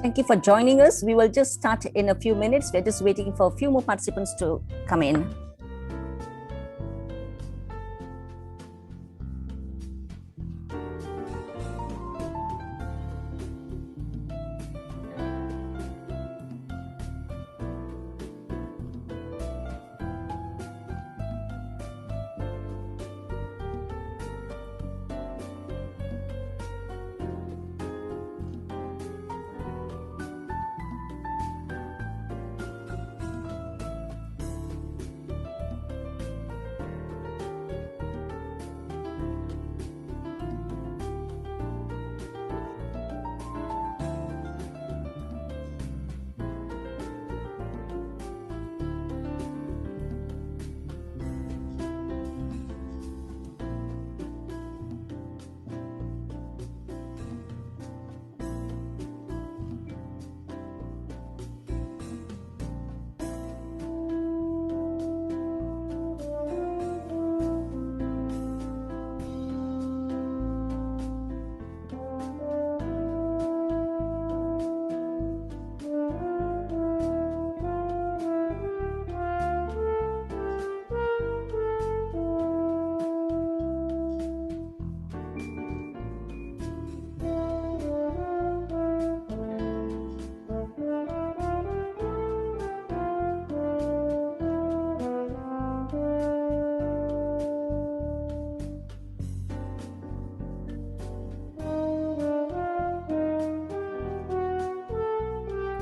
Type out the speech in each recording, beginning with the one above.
Thank you for joining us. We will just start in a few minutes. We're just waiting for a few more participants to come in.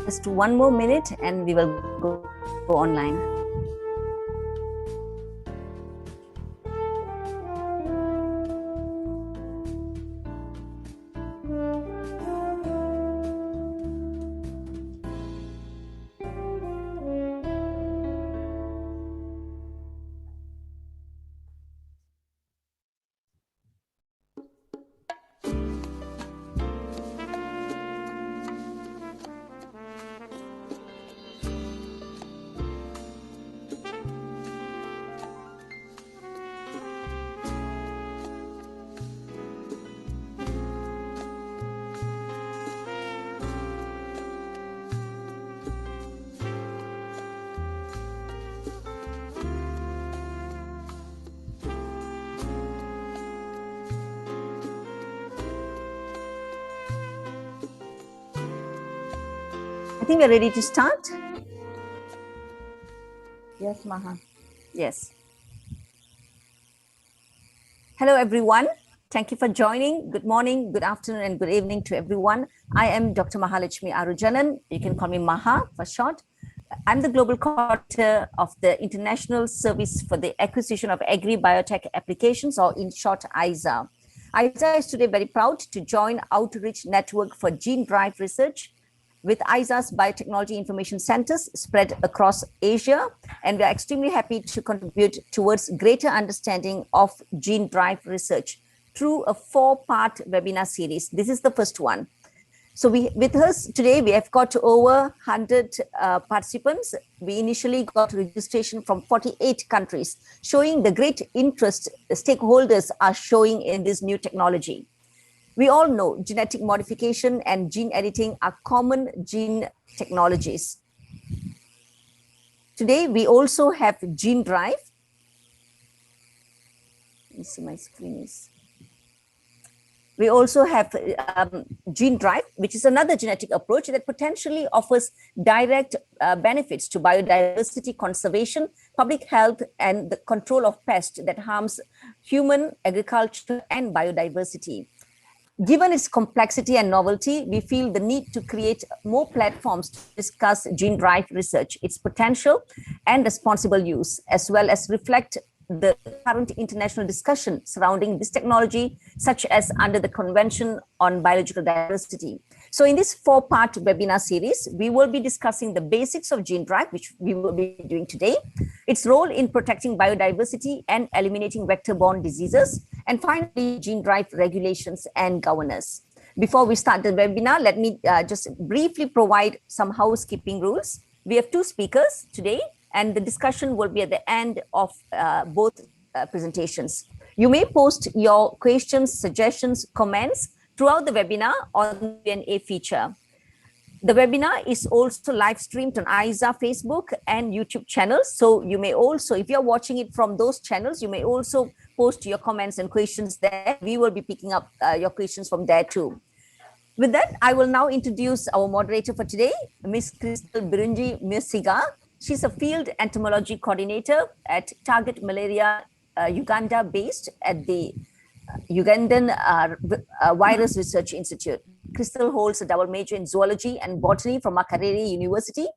Just one more minute and we will go online. I think we're ready to start. Yes, Maha. Yes. Hello, everyone. Thank you for joining. Good morning, good afternoon, and good evening to everyone. I am Dr. Mahalakshmi Arujanan. You can call me Maha for short. I'm the Global Coordinator of the International Service for the Acquisition of Agri-Biotech Applications, or in short, ISA. ISA is today very proud to join Outreach Network for Gene Drive Research with ISA's Biotechnology Information Centers spread across Asia. And we are extremely happy to contribute towards greater understanding of gene drive research through a 4-part webinar series. This is the first one. So with us today, we have got over 100 participants. We initially got registration from 48 countries, showing the great interest the stakeholders are showing in this new technology. We all know genetic modification and gene editing are common gene technologies. Today, we also have gene drive. Let me see, my screen is. We also have gene drive, which is another genetic approach that potentially offers direct benefits to biodiversity conservation, public health, and the control of pests that harms human, agriculture, and biodiversity. Given its complexity and novelty, we feel the need to create more platforms to discuss gene drive research, its potential and responsible use, as well as reflect the current international discussion surrounding this technology, such as under the Convention on Biological Diversity. So in this 4-part webinar series, we will be discussing the basics of gene drive, which we will be doing today, its role in protecting biodiversity and eliminating vector-borne diseases, and finally, gene drive regulations and governance. Before we start the webinar, let me just briefly provide some housekeeping rules. We have 2 speakers today, and the discussion will be at the end of both presentations. You may post your questions, suggestions, comments throughout the webinar on the Q&A feature. The webinar is also live streamed on ISA Facebook and YouTube channels. So you may also, if you're watching it from those channels, you may also post your comments and questions there. We will be picking up your questions from there too. With that, I will now introduce our moderator for today, Ms. Crystal Birunji Mirsiga. She's a field entomology coordinator at Target Malaria Uganda, based at the Ugandan Virus Research Institute. Crystal holds a double major in zoology and botany from Makerere University.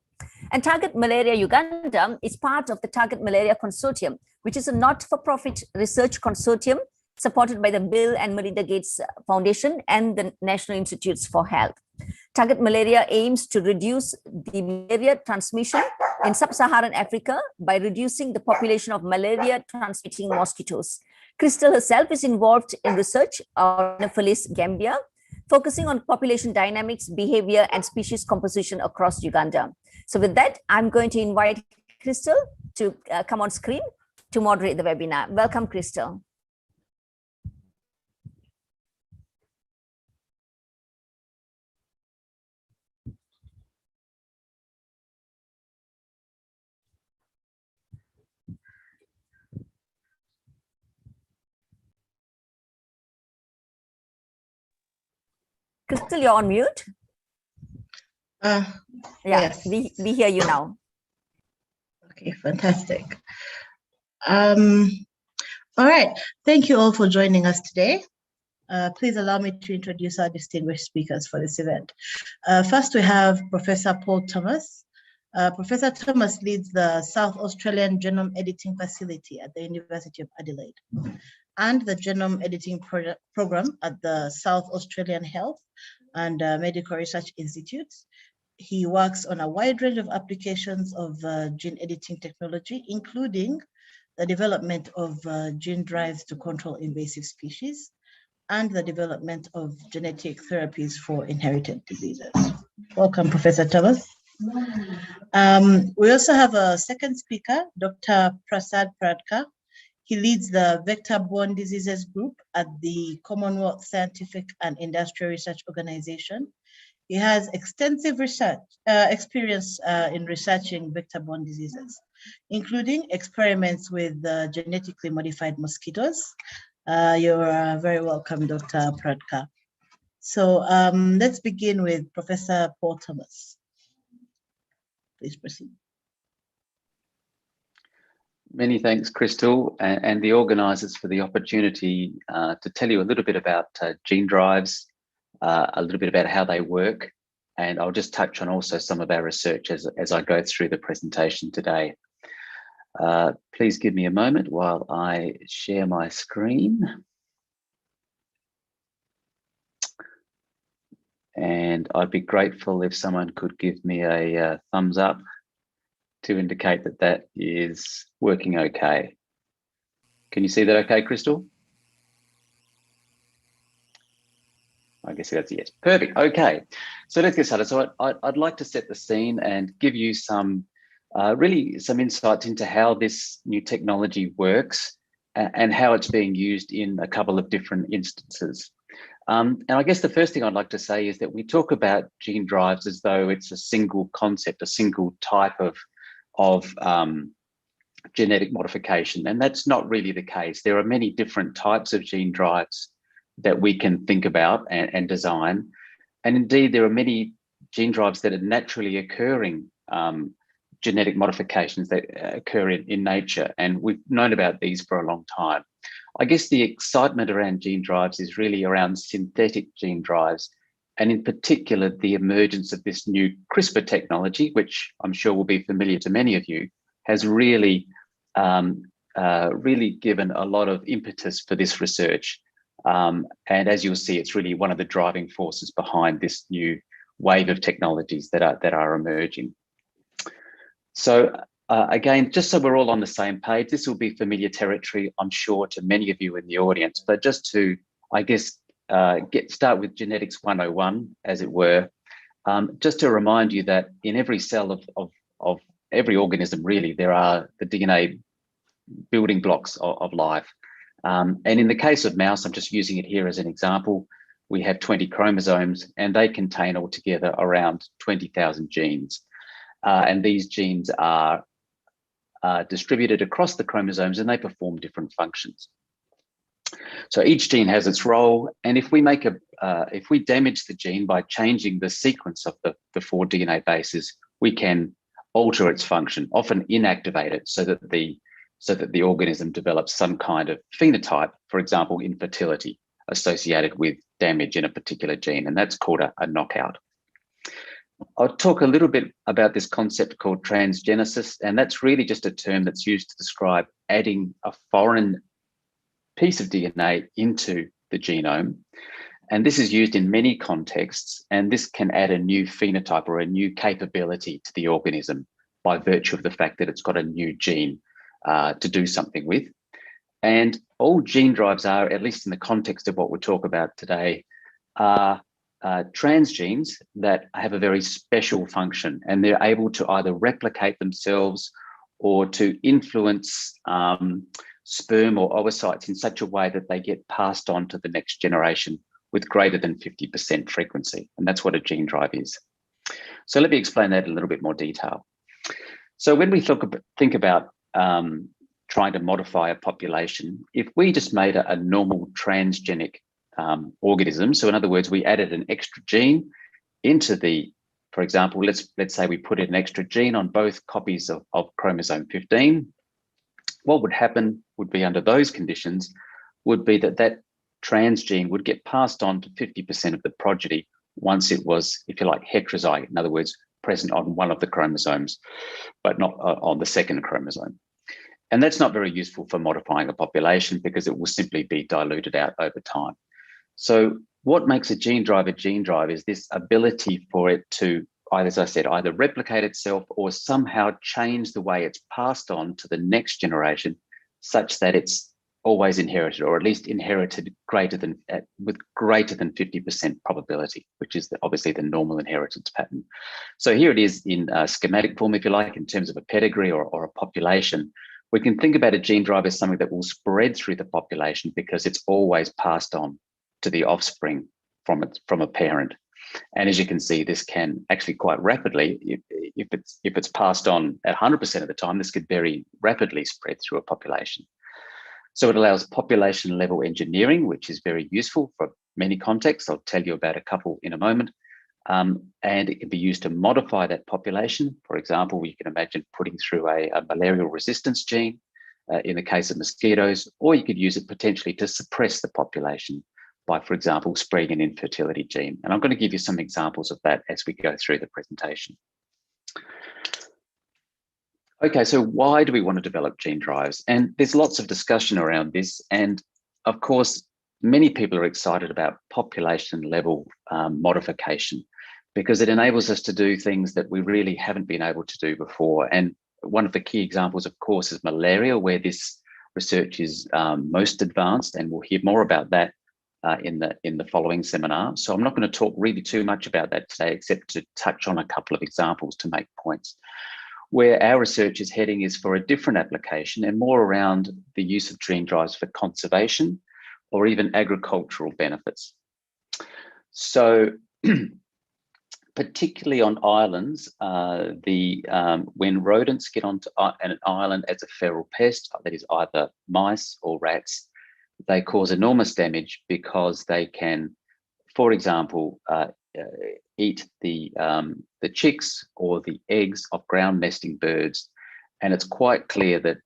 And Target Malaria Uganda is part of the Target Malaria Consortium, which is a not-for-profit research consortium supported by the Bill and Melinda Gates Foundation and the National Institutes for Health. Target Malaria aims to reduce the malaria transmission in sub-Saharan Africa by reducing the population of malaria-transmitting mosquitoes. Crystal herself is involved in research on Anopheles gambia, focusing on population dynamics, behavior, and species composition across Uganda. So with that, I'm going to invite Crystal to come on screen to moderate the webinar. Welcome, Crystal. Crystal, you're on mute. Yes. We hear you now. Okay, fantastic. All right, thank you all for joining us today. Please allow me to introduce our distinguished speakers for this event. First, we have Professor Paul Thomas. Professor Thomas leads the South Australian Genome Editing Facility at the University of Adelaide and the Genome Editing Program at the South Australian Health and Medical Research Institutes. He works on a wide range of applications of gene editing technology, including the development of gene drives to control invasive species and the development of genetic therapies for inherited diseases. Welcome, Professor Thomas. We also have a second speaker, Dr. Prasad Pradkar. He leads the Vectorborne Diseases Group at the Commonwealth Scientific and Industrial Research Organization. He has extensive research experience in researching vector-borne diseases, including experiments with genetically modified mosquitoes. You're very welcome, Dr. Pradkar. So let's begin with Professor Paul Thomas. Please proceed. Many thanks, Crystal, and the organisers for the opportunity to tell you a little bit about gene drives, a little bit about how they work, and I'll just touch on also some of our research as I go through the presentation today. Please give me a moment while I share my screen. And I'd be grateful if someone could give me a thumbs up to indicate that that is working okay. Can you see that okay, Crystal? I guess that's a yes. Perfect. Okay, so let's get started. So I'd like to set the scene and give you some really some insights into how this new technology works and how it's being used in a couple of different instances. And I guess the first thing I'd like to say is that we talk about gene drives as though it's a single concept, a single type of genetic modification, and that's not really the case. There are many different types of gene drives that we can think about and design, and indeed there are many gene drives that are naturally occurring genetic modifications that occur in nature, and we've known about these for a long time. I guess the excitement around gene drives is really around synthetic gene drives, and in particular, the emergence of this new CRISPR technology, which I'm sure will be familiar to many of you, has really, really given a lot of impetus for this research. And as you'll see, it's really one of the driving forces behind this new wave of technologies that are emerging. So again, just so we're all on the same page, this will be familiar territory, I'm sure, to many of you in the audience, but just to, I guess, start with genetics 101, as it were, just to remind you that in every cell of every organism, really, there are the DNA building blocks of life. And in the case of mouse, I'm just using it here as an example, we have 20 chromosomes, and they contain altogether around 20,000 genes. And these genes are distributed across the chromosomes, and they perform different functions. So each gene has its role, and if we damage the gene by changing the sequence of the 4 DNA bases, we can alter its function, often inactivate it, so that the organism develops some kind of phenotype, for example, infertility, associated with damage in a particular gene, and that's called a knockout. I'll talk a little bit about this concept called transgenesis, and that's really just a term that's used to describe adding a foreign piece of DNA into the genome. And this is used in many contexts, and this can add a new phenotype or a new capability to the organism by virtue of the fact that it's got a new gene to do something with. And all gene drives are, at least in the context of what we'll talk about today, are transgenes that have a very special function, and they're able to either replicate themselves or to influence sperm or oocytes in such a way that they get passed on to the next generation with greater than 50% frequency. And that's what a gene drive is. So let me explain that in a little bit more detail. So when we think about trying to modify a population, if we just made a normal transgenic organism, so in other words, we added an extra gene into the, for example, let's say we put in an extra gene on both copies of chromosome 15, what would happen would be, under those conditions, would be that transgene would get passed on to 50% of the progeny once it was, if you like, heterozygote, in other words, present on one of the chromosomes, but not on the second chromosome. And that's not very useful for modifying a population, because it will simply be diluted out over time. So what makes a gene drive is this ability for it to, either, as I said, either replicate itself or somehow change the way it's passed on to the next generation, such that it's always inherited, or at least inherited with greater than 50% probability, which is obviously the normal inheritance pattern. So here it is in schematic form, if you like, in terms of a pedigree or a population. We can think about a gene drive as something that will spread through the population, because it's always passed on to the offspring from a parent. And as you can see, this can actually quite rapidly, if it's passed on at 100% of the time, this could very rapidly spread through a population. So it allows population level engineering, which is very useful for many contexts. I'll tell you about a couple in a moment. And it can be used to modify that population. For example, you can imagine putting through a malarial resistance gene in the case of mosquitoes, or you could use it potentially to suppress the population by, for example, spreading an infertility gene. And I'm going to give you some examples of that as we go through the presentation. Okay, so why do we want to develop gene drives? And there's lots of discussion around this. And of course, many people are excited about population level modification, because it enables us to do things that we really haven't been able to do before. And one of the key examples, of course, is malaria, where this research is most advanced, and we'll hear more about that in the following seminar. So I'm not going to talk really too much about that today, except to touch on a couple of examples to make points. Where our research is heading is for a different application, and more around the use of gene drives for conservation or even agricultural benefits. So particularly on islands, when rodents get onto an island as a feral pest, that is either mice or rats, they cause enormous damage, because they can, for example, eat the chicks or the eggs of ground nesting birds. And it's quite clear that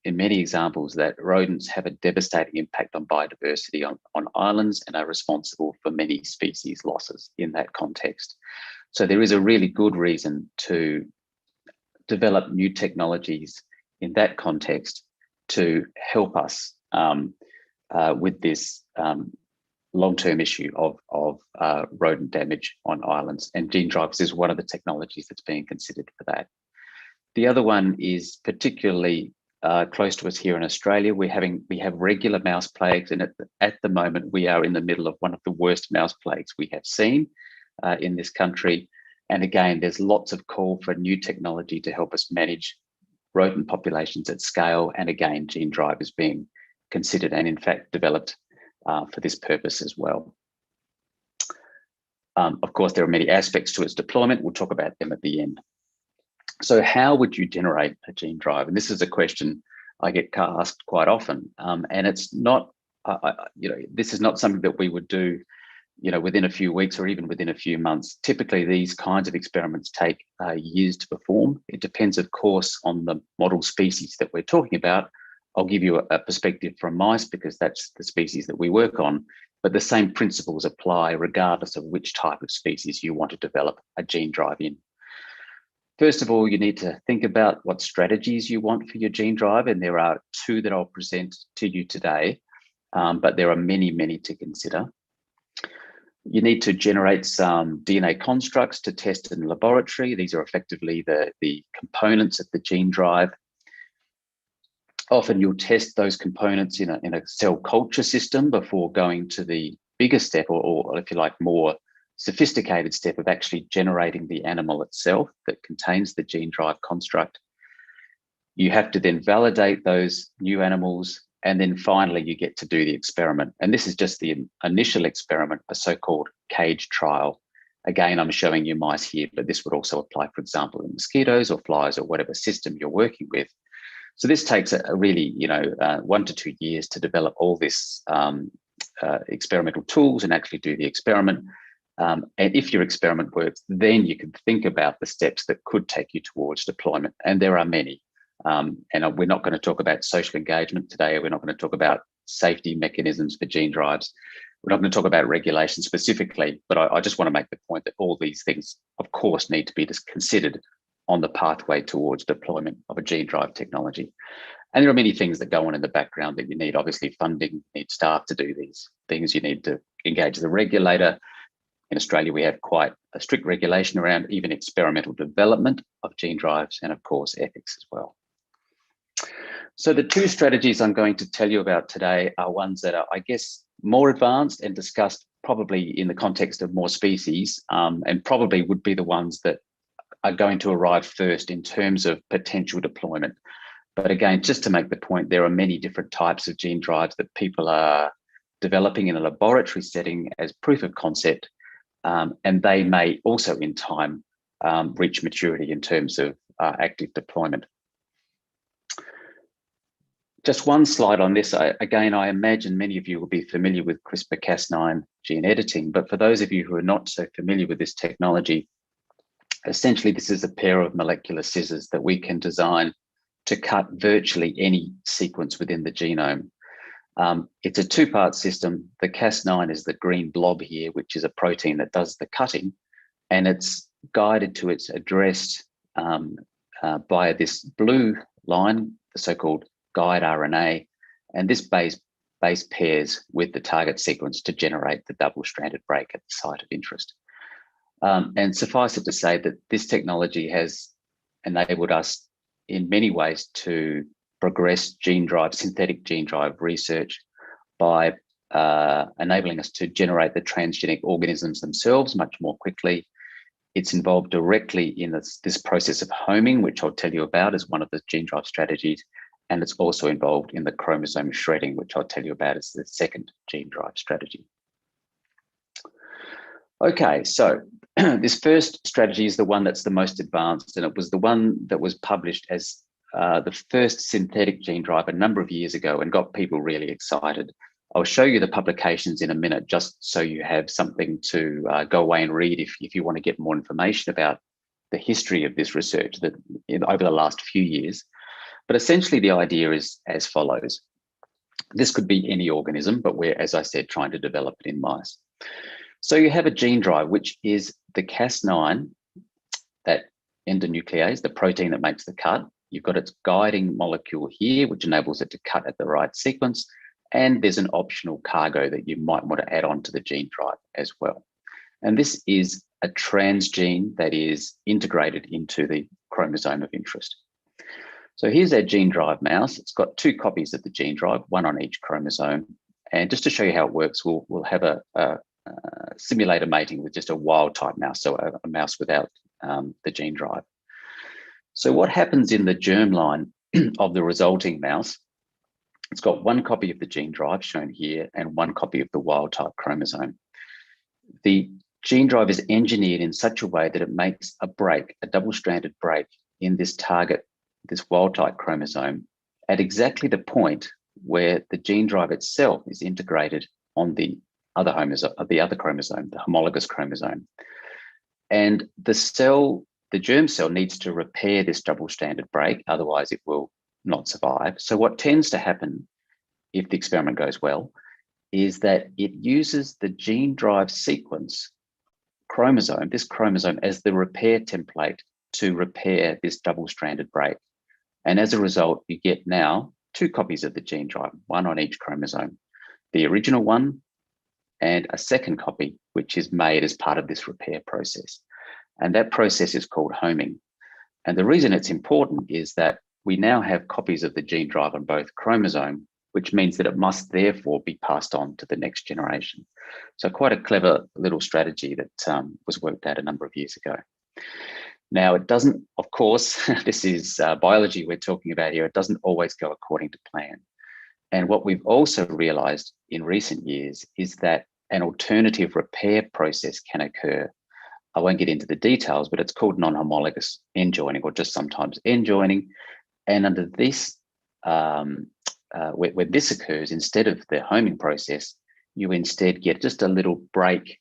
in many examples that rodents have a devastating impact on biodiversity on islands, and are responsible for many species losses in that context. So there is a really good reason to develop new technologies in that context to help us with this long-term issue of rodent damage on islands. And gene drives is one of the technologies that's being considered for that. The other one is particularly close to us here in Australia. We have regular mouse plagues, and at the moment we are in the middle of one of the worst mouse plagues we have seen in this country. And again, there's lots of call for new technology to help us manage rodent populations at scale. And again, gene drive is being considered and in fact developed for this purpose as well. Of course, there are many aspects to its deployment. We'll talk about them at the end. So how would you generate a gene drive? And this is a question I get asked quite often. And it's not, this is not something that we would do, within a few weeks or even within a few months. Typically, these kinds of experiments take years to perform. It depends, of course, on the model species that we're talking about. I'll give you a perspective from mice because that's the species that we work on, but the same principles apply regardless of which type of species you want to develop a gene drive in. First of all, you need to think about what strategies you want for your gene drive, and there are two that I'll present to you today, but there are many, many to consider. You need to generate some DNA constructs to test in the laboratory. These are effectively the components of the gene drive. Often you'll test those components in a cell culture system before going to the bigger step, or if you like, more sophisticated step of actually generating the animal itself that contains the gene drive construct. You have to then validate those new animals, and then finally you get to do the experiment. And this is just the initial experiment, a so-called cage trial. Again, I'm showing you mice here, but this would also apply, for example, in mosquitoes or flies or whatever system you're working with. So this takes a really, 1 to 2 years to develop all this experimental tools and actually do the experiment. And if your experiment works, then you can think about the steps that could take you towards deployment. And there are many. And we're not going to talk about social engagement today. We're not going to talk about safety mechanisms for gene drives. We're not going to talk about regulation specifically, but I just want to make the point that all these things, of course, need to be considered on the pathway towards deployment of a gene drive technology. And there are many things that go on in the background that you need. Obviously, funding, you need staff to do these things. You need to engage the regulator. In Australia, we have quite a strict regulation around even experimental development of gene drives and, of course, ethics as well. So the two strategies I'm going to tell you about today are ones that are, I guess, more advanced and discussed probably in the context of more species, and probably would be the ones that are going to arrive first in terms of potential deployment. But again, just to make the point, there are many different types of gene drives that people are developing in a laboratory setting as proof of concept, and they may also in time reach maturity in terms of active deployment. Just one slide on this. Again, I imagine many of you will be familiar with CRISPR-Cas9 gene editing, but for those of you who are not so familiar with this technology, essentially this is a pair of molecular scissors that we can design to cut virtually any sequence within the genome. It's a two-part system. The Cas9 is the green blob here, which is a protein that does the cutting, and it's guided to its address by this blue line, the so-called guide RNA, and this base pairs with the target sequence to generate the double-stranded break at the site of interest. And suffice it to say that this technology has enabled us in many ways to progress synthetic gene drive research by enabling us to generate the transgenic organisms themselves much more quickly. It's involved directly in this process of homing, which I'll tell you about as one of the gene drive strategies. And it's also involved in the chromosome shredding, which I'll tell you about as the second gene drive strategy. Okay, so this first strategy is the one that's the most advanced, and it was the one that was published as the first synthetic gene drive a number of years ago and got people really excited. I'll show you the publications in a minute, just so you have something to go away and read if you want to get more information about the history of this research over the last few years. But essentially the idea is as follows. This could be any organism, but we're, as I said, trying to develop it in mice. So you have a gene drive, which is the Cas9, that endonuclease, the protein that makes the cut. You've got its guiding molecule here, which enables it to cut at the right sequence. And there's an optional cargo that you might want to add on to the gene drive as well. And this is a transgene that is integrated into the chromosome of interest. So here's our gene drive mouse. It's got 2 copies of the gene drive, 1 on each chromosome. And just to show you how it works, we'll have a simulator mating with just a wild type mouse, so a mouse without the gene drive. So what happens in the germline of the resulting mouse, it's got 1 copy of the gene drive shown here and 1 copy of the wild type chromosome. The gene drive is engineered in such a way that it makes a break, a double-stranded break in this target, this wild-type chromosome, at exactly the point where the gene drive itself is integrated on the other chromosome, the homologous chromosome. And the germ cell needs to repair this double-stranded break, otherwise it will not survive. So what tends to happen, if the experiment goes well, is that it uses the gene drive sequence chromosome, this chromosome, as the repair template to repair this double-stranded break. And as a result, you get now 2 copies of the gene drive, one on each chromosome, the original one and a second copy, which is made as part of this repair process. And that process is called homing. And the reason it's important is that we now have copies of the gene drive on both chromosomes, which means that it must therefore be passed on to the next generation. So quite a clever little strategy that was worked out a number of years ago. Now, it doesn't, of course, this is biology we're talking about here, it doesn't always go according to plan. And what we've also realized in recent years is that an alternative repair process can occur. I won't get into the details, but it's called non-homologous end joining, or just sometimes end joining. And under this, when this occurs, instead of the homing process, you instead get just a little break.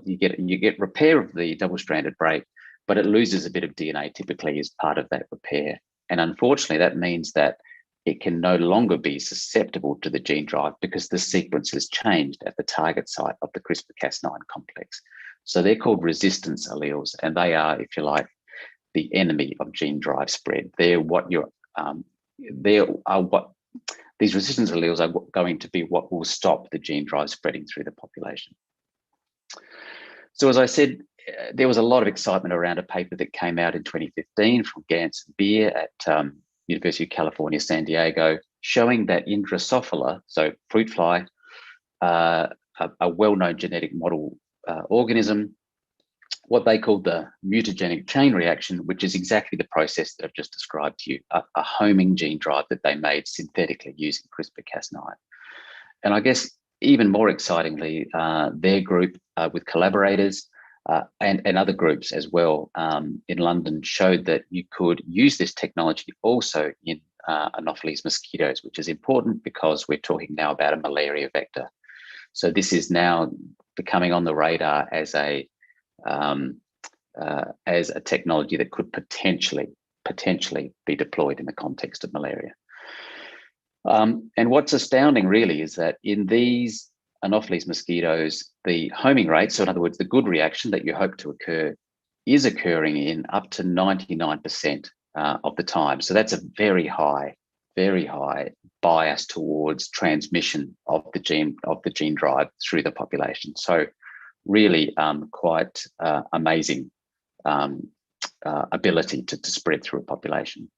You get repair of the double-stranded break, but it loses a bit of DNA typically as part of that repair. And unfortunately, that means that it can no longer be susceptible to the gene drive because the sequence has changed at the target site of the CRISPR-Cas9 complex. So they're called resistance alleles, and they are, if you like, the enemy of gene drive spread. They're what these resistance alleles are going to be what will stop the gene drive spreading through the population. So as I said, there was a lot of excitement around a paper that came out in 2015 from Gantz and Beer at University of California, San Diego, showing that in Drosophila, so fruit fly, a well-known genetic model organism, what they called the mutagenic chain reaction, which is exactly the process that I've just described to you, a homing gene drive that they made synthetically using CRISPR-Cas9. And I guess even more excitingly, their group with collaborators and other groups as well in London showed that you could use this technology also in Anopheles mosquitoes, which is important because we're talking now about a malaria vector. So this is now becoming on the radar as a technology that could potentially be deployed in the context of malaria. And what's astounding really is that in these Anopheles mosquitoes, the homing rate, so in other words, the good reaction that you hope to occur, is occurring in up to 99% of the time. So that's a very high bias towards transmission of the gene drive through the population. So really quite amazing ability to spread through a population.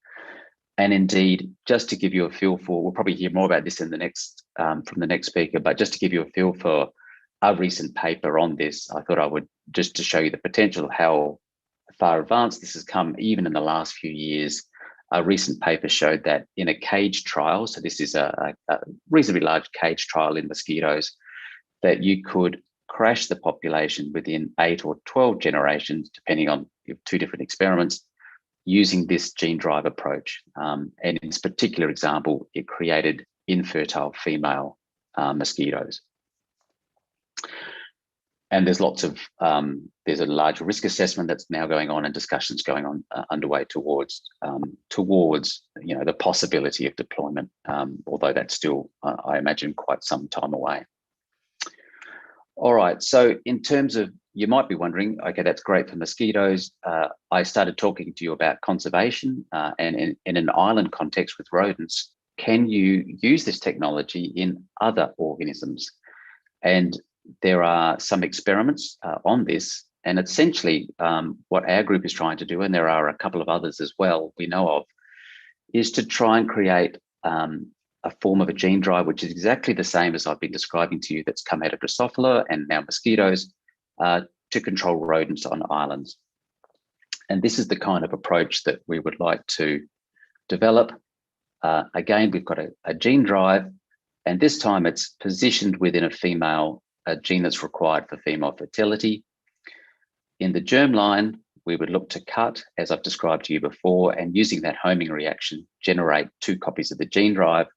And indeed, just to give you a feel for, we'll probably hear more about this in the next from the next speaker, but just to give you a feel for a recent paper on this, I thought I would, just to show you the potential of how far advanced this has come even in the last few years. A recent paper showed that in a cage trial, so this is a reasonably large cage trial in mosquitoes, that you could crash the population within 8 or 12 generations, depending on 2 different experiments, using this gene drive approach. And in this particular example, it created infertile female mosquitoes. And there's lots of, there's a large risk assessment that's now going on and discussions going on underway towards the possibility of deployment, although that's still, I imagine, quite some time away. All right, so in terms of, you might be wondering, okay, that's great for mosquitoes. I started talking to you about conservation and in an island context with rodents. Can you use this technology in other organisms? And there are some experiments on this, and essentially what our group is trying to do, and there are a couple of others as well we know of, is to try and create a form of a gene drive, which is exactly the same as I've been describing to you, that's come out of Drosophila and now mosquitoes, to control rodents on islands. And this is the kind of approach that we would like to develop. Again, we've got a gene drive, and this time it's positioned within a gene that's required for female fertility. in the germline, we would look to cut, as I've described to you before, and using that homing reaction, generate 2 copies of the gene drive,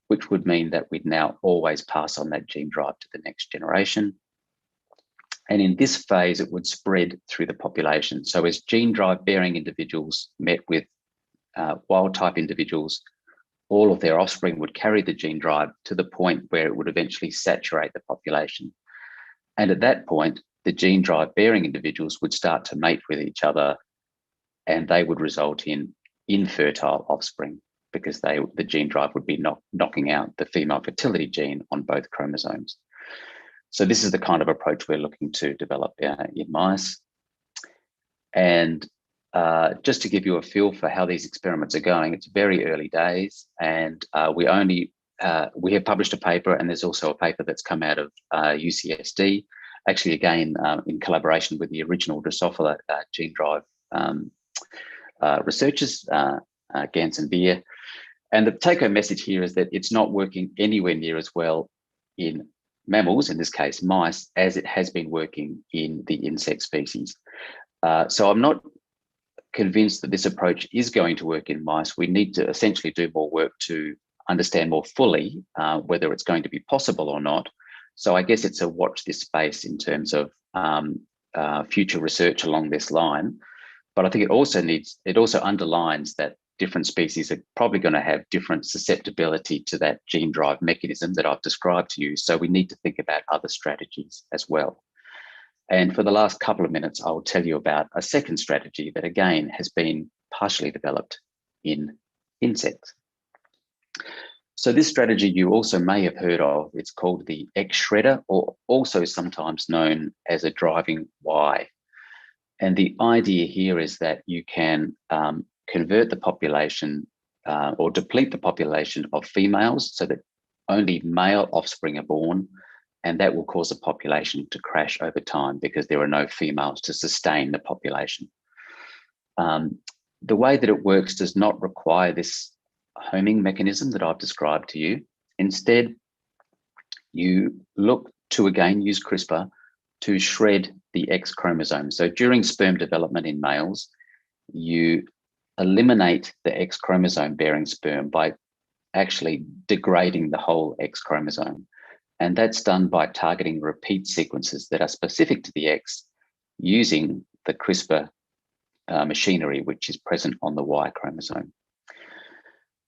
which would mean that we'd now always pass on that gene drive to the next generation. And in this phase, it would spread through the population. So as gene drive bearing individuals met with wild type individuals, all of their offspring would carry the gene drive to the point where it would eventually saturate the population. And at that point, the gene drive bearing individuals would start to mate with each other, and they would result in infertile offspring because the gene drive would be knocking out the female fertility gene on both chromosomes. So this is the kind of approach we're looking to develop in mice. And just to give you a feel for how these experiments are going, it's very early days, and we have published a paper, and there's also a paper that's come out of UCSD, actually again in collaboration with the original Drosophila gene drive researchers, Gans and Beer. And the take-home message here is that it's not working anywhere near as well in mammals, in this case mice, as it has been working in the insect species. So I'm not convinced that this approach is going to work in mice. We need to essentially do more work to understand more fully whether it's going to be possible or not. So I guess it's a watch this space in terms of future research along this line. But I think it also underlines that different species are probably going to have different susceptibility to that gene drive mechanism that I've described to you. So we need to think about other strategies as well. And for the last couple of minutes, I'll tell you about a second strategy that again has been partially developed in insects. So this strategy you also may have heard of. It's called the Xshredder, or also sometimes known as a driving Y. And the idea here is that you can convert the population or deplete the population of females so that only male offspring are born, and that will cause a population to crash over time because there are no females to sustain the population. The way that it works does not require this homing mechanism that I've described to you. Instead, you look to again use CRISPR to shred the X chromosome. So during sperm development in males, you eliminate the X chromosome bearing sperm by actually degrading the whole X chromosome. And that's done by targeting repeat sequences that are specific to the X using the CRISPR machinery, which is present on the Y chromosome.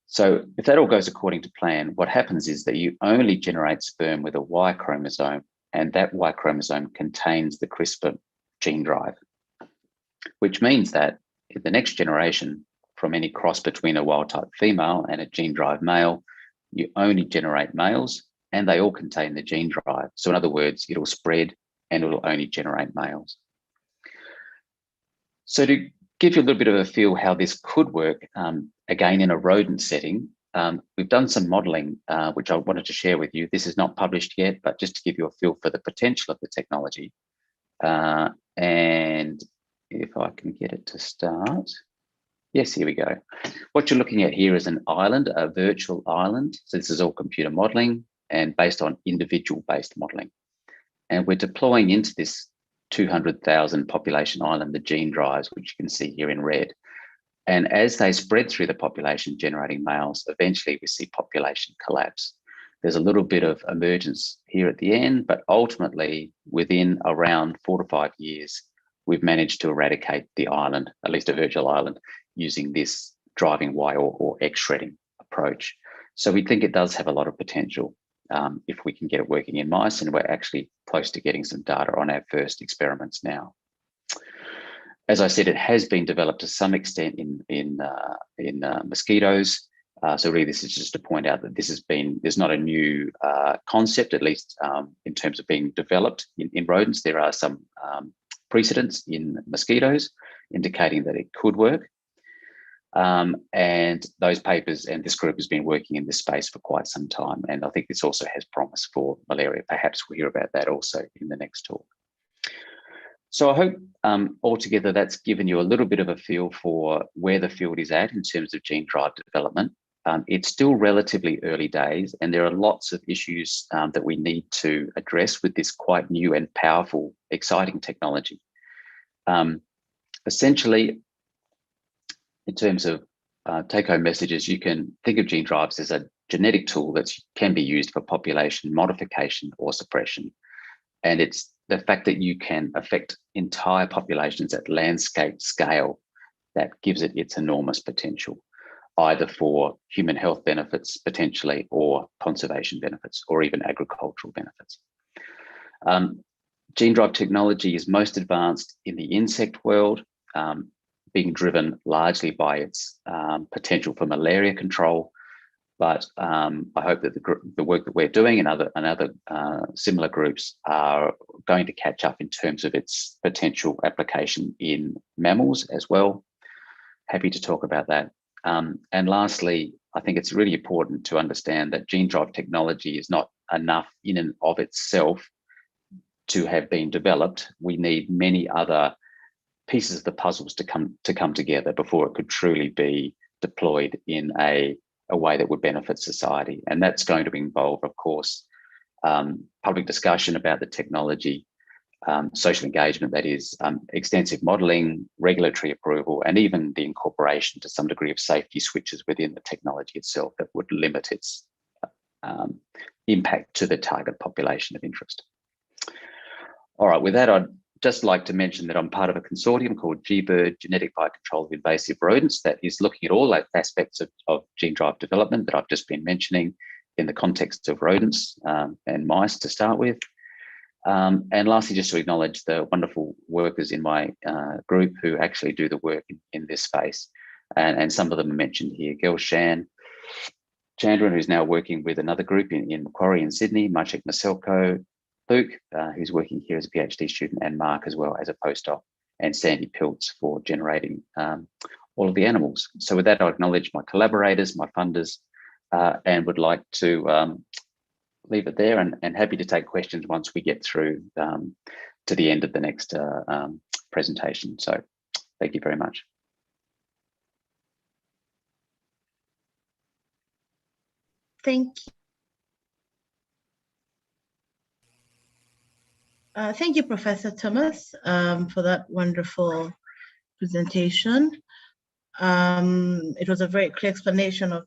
So if that all goes according to plan, what happens is that you only generate sperm with a Y chromosome, and that Y chromosome contains the CRISPR gene drive, which means that in the next generation, from any cross between a wild type female and a gene drive male, you only generate males and they all contain the gene drive. So in other words, it'll spread and it'll only generate males. So to give you a little bit of a feel how this could work, again, in a rodent setting, we've done some modeling, which I wanted to share with you. This is not published yet, but just to give you a feel for the potential of the technology. And if I can get it to start. Yes, here we go. What you're looking at here is an island, a virtual island. So this is all computer modeling and based on individual-based modeling. And we're deploying into this 200,000 population island the gene drives, which you can see here in red. And as they spread through the population generating males, eventually we see population collapse. There's a little bit of emergence here at the end, but ultimately within around 4 to 5 years, we've managed to eradicate the island, at least a virtual island, using this driving Y or X shredding approach. So we think it does have a lot of potential if we can get it working in mice, and we're actually close to getting some data on our first experiments now. As I said, it has been developed to some extent in mosquitoes. So really, this is just to point out that there's not a new concept, at least in terms of being developed in rodents. There are some precedents in mosquitoes indicating that it could work. And those papers and this group has been working in this space for quite some time. And I think this also has promise for malaria. Perhaps we'll hear about that also in the next talk. So I hope altogether that's given you a little bit of a feel for where the field is at in terms of gene drive development. It's still relatively early days, and there are lots of issues that we need to address with this quite new and powerful, exciting technology. Essentially, in terms of take-home messages, you can think of gene drives as a genetic tool that can be used for population modification or suppression. And it's the fact that you can affect entire populations at landscape scale that gives it its enormous potential, either for human health benefits potentially, or conservation benefits, or even agricultural benefits. Gene drive technology is most advanced in the insect world, being driven largely by its potential for malaria control. But I hope that the work that we're doing and other similar groups are going to catch up in terms of its potential application in mammals as well. Happy to talk about that. And lastly, I think it's really important to understand that gene drive technology is not enough in and of itself to have been developed. We need many other pieces of the puzzles to come together before it could truly be deployed in a way that would benefit society. And that's going to involve, of course, public discussion about the technology, social engagement, that is, extensive modelling, regulatory approval, and even the incorporation to some degree of safety switches within the technology itself that would limit its impact to the target population of interest. All right, with that, I'd just like to mention that I'm part of a consortium called GBIRD, Genetic Biocontrol of Invasive Rodents, that is looking at all aspects of gene drive development that I've just been mentioning in the context of rodents and mice to start with. And lastly, just to acknowledge the wonderful workers in my group who actually do the work in this space. And some of them are mentioned here. Gelshan Chandran, who's now working with another group in Macquarie in Sydney, Maciek Maselko, Luke, who's working here as a PhD student, and Mark as well as a postdoc, and Sandy Piltz for generating all of the animals. So with that, I acknowledge my collaborators, my funders, and would like to leave it there, and happy to take questions once we get through to the end of the next presentation. So thank you very much. Thank you. Thank you, Professor Thomas, for that wonderful presentation. It was a very clear explanation of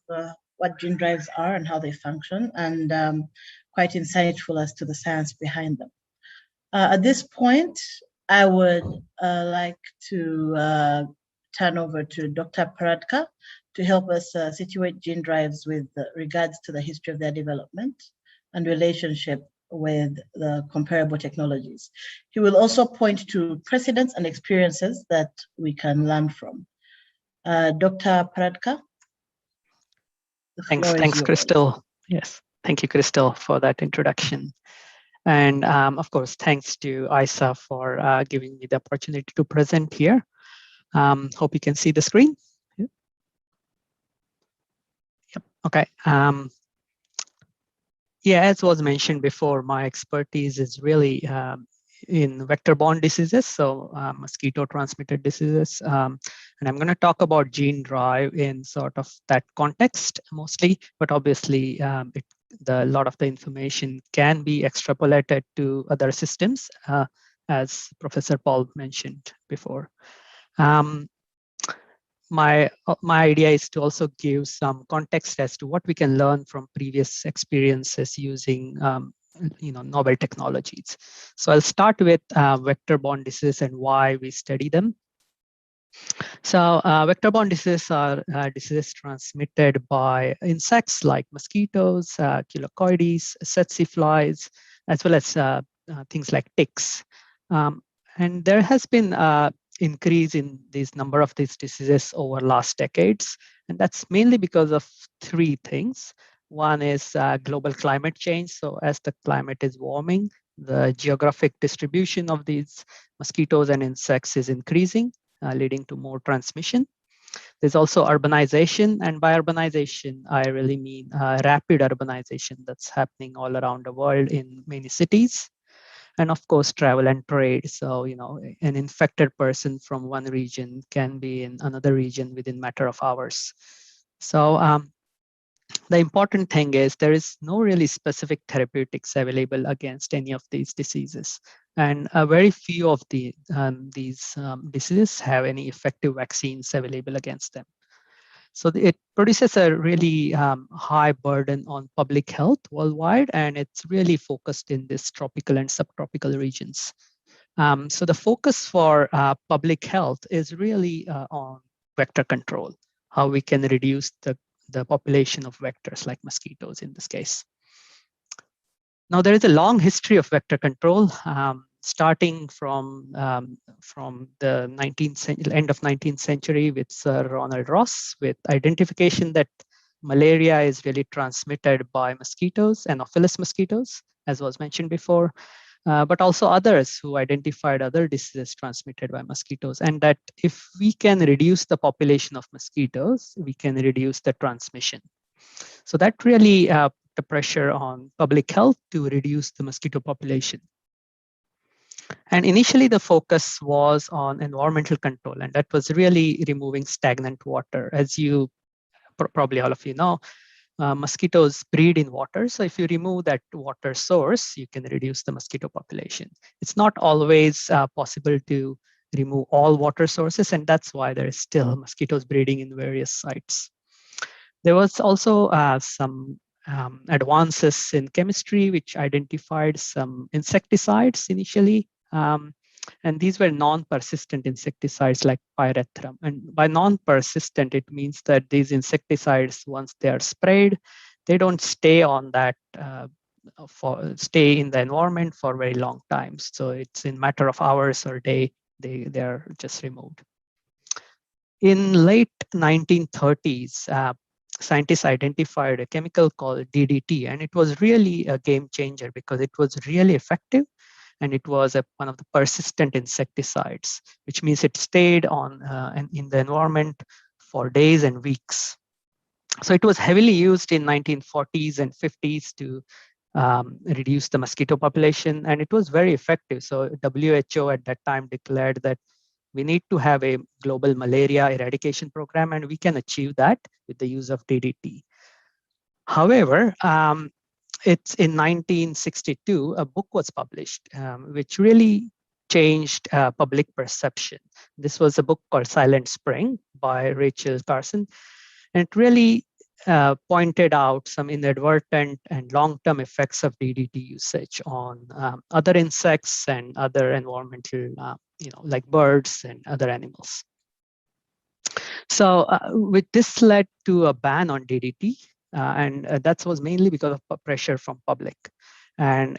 what gene drives are and how they function, and quite insightful as to the science behind them. At this point, I would like to turn over to Dr. Paradka to help us situate gene drives with regards to the history of their development and relationship with the comparable technologies. He will also point to precedents and experiences that we can learn from. Dr. Paradka? Thanks, Crystal. Yes, thank you, Crystal, for that introduction. And of course, thanks to ISA for giving me the opportunity to present here. Hope you can see the screen. Yep. Okay. Yeah, as was mentioned before, my expertise is really in vector-borne diseases, so mosquito-transmitted diseases. And I'm going to talk about gene drive in sort of that context mostly, but obviously a lot of the information can be extrapolated to other systems, as Professor Paul mentioned before. My idea is to also give some context as to what we can learn from previous experiences using novel technologies. So I'll start with vector-borne diseases and why we study them. So vector-borne diseases are diseases transmitted by insects like mosquitoes, chilocoides, tsetse flies, as well as things like ticks. And there has been increase in this number of these diseases over last decades. And that's mainly because of three things. One is global climate change. So as the climate is warming, the geographic distribution of these mosquitoes and insects is increasing, leading to more transmission. There's also urbanization. And by urbanization, I really mean rapid urbanization that's happening all around the world in many cities. And of course, travel and trade. So, an infected person from one region can be in another region within a matter of hours. So the important thing is there is no really specific therapeutics available against any of these diseases. And very few of these diseases have any effective vaccines available against them. So it produces a really high burden on public health worldwide, and it's really focused in this tropical and subtropical regions. So the focus for public health is really on vector control, how we can reduce the population of vectors like mosquitoes in this case. Now, there is a long history of vector control, starting from the end of 19th century with Sir Ronald Ross, with identification that malaria is really transmitted by mosquitoes, Anopheles mosquitoes, as was mentioned before, but also others who identified other diseases transmitted by mosquitoes, and that if we can reduce the population of mosquitoes, we can reduce the transmission. So that really put the pressure on public health to reduce the mosquito population. And initially, the focus was on environmental control, and that was really removing stagnant water. As you probably all of you know, mosquitoes breed in water. So if you remove that water source, you can reduce the mosquito population. It's not always possible to remove all water sources, and that's why there is still mosquitoes breeding in various sites. There was also some advances in chemistry, which identified some insecticides initially. And these were non-persistent insecticides like pyrethrum. And by non-persistent, it means that these insecticides, once they are sprayed, they don't stay on that, stay in the environment for very long times. So it's in matter of hours or day, they're just removed. In late 1930s, scientists identified a chemical called DDT, and it was really a game changer because it was really effective. And it was one of the persistent insecticides, which means it stayed on in the environment for days and weeks. So it was heavily used in 1940s and 50s to reduce the mosquito population, and it was very effective. So WHO at that time declared that we need to have a global malaria eradication program, and we can achieve that with the use of DDT. However, it's in 1962, a book was published, which really changed public perception. This was a book called Silent Spring by Rachel Carson. And it really pointed out some inadvertent and long-term effects of DDT usage on other insects and other environmental, like birds and other animals. So with this led to a ban on DDT. And that was mainly because of pressure from public. And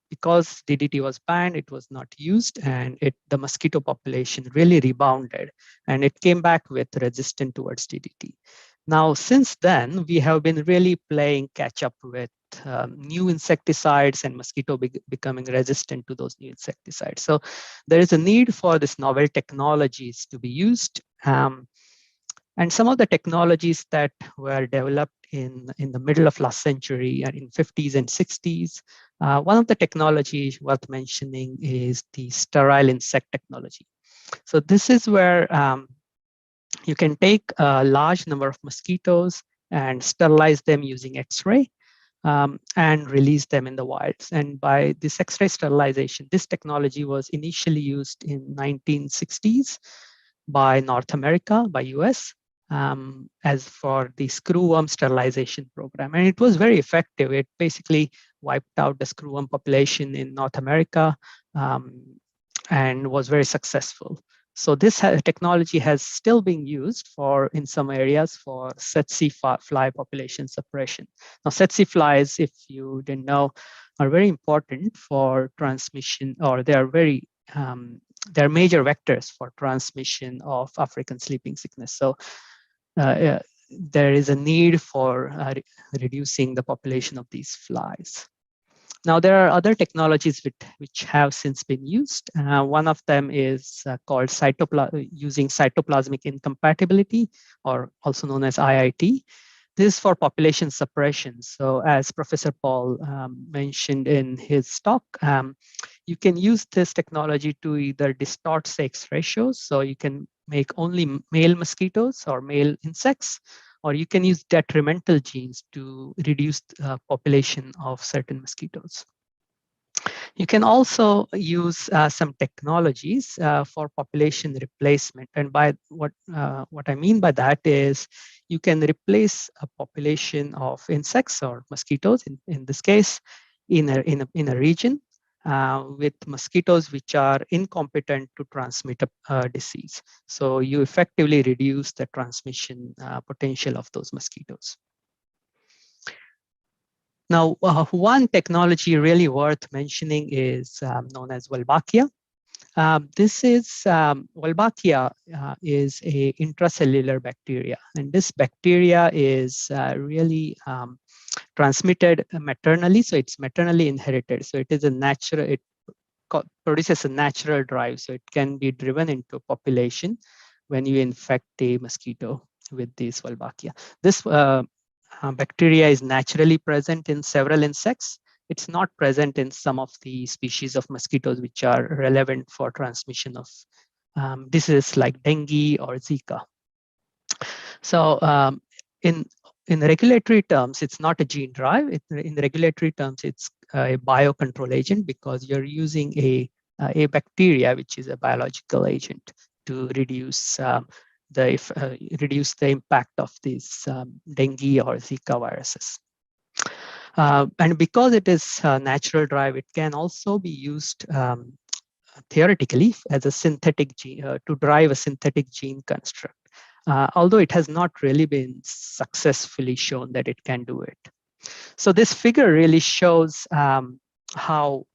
because DDT was banned, it was not used, and the mosquito population really rebounded, and it came back with resistance towards DDT. Now, since then, we have been really playing catch up with new insecticides and mosquito becoming resistant to those new insecticides. So there is a need for this novel technologies to be used. And some of the technologies that were developed in the middle of last century and in 50s and 60s, one of the technologies worth mentioning is the sterile insect technology. So this is where you can take a large number of mosquitoes and sterilize them using X-ray and release them in the wilds. And by this X-ray sterilization, this technology was initially used in 1960s by North America, by US, as for the screwworm sterilization program. And it was very effective. It basically wiped out the screwworm population in North America and was very successful. So this technology has still been used in some areas for tsetse fly population suppression. Now, tsetse flies, if you didn't know, are very important for transmission, or they are they're major vectors for transmission of African sleeping sickness. So there is a need for reducing the population of these flies. Now, there are other technologies which have since been used. One of them is called using cytoplasmic incompatibility, or also known as IIT. This is for population suppression. So as Professor Paul mentioned in his talk, you can use this technology to either distort sex ratios. So you can make only male mosquitoes or male insects, or you can use detrimental genes to reduce the population of certain mosquitoes. You can also use some technologies for population replacement. And by what I mean by that is you can replace a population of insects or mosquitoes, in this case, in a region with mosquitoes which are incompetent to transmit a disease. So you effectively reduce the transmission potential of those mosquitoes. Now, one technology really worth mentioning is known as welbachia. Welbachia is a intracellular bacteria, and this bacteria is really transmitted maternally, so it's maternally inherited. So it is a natural, it produces a natural drive, so it can be driven into a population when you infect a mosquito with this welbachia. This bacteria is naturally present in several insects. It's not present in some of the species of mosquitoes which are relevant for transmission of diseases like dengue or Zika. So in regulatory terms, it's not a gene drive. In regulatory terms, it's a biocontrol agent because you're using a bacteria, which is a biological agent, to reduce the impact of these dengue or Zika viruses. And because it is a natural drive, it can also be used theoretically as a synthetic gene to drive a synthetic gene construct. Although it has not really been successfully shown that it can do it. So this figure really shows how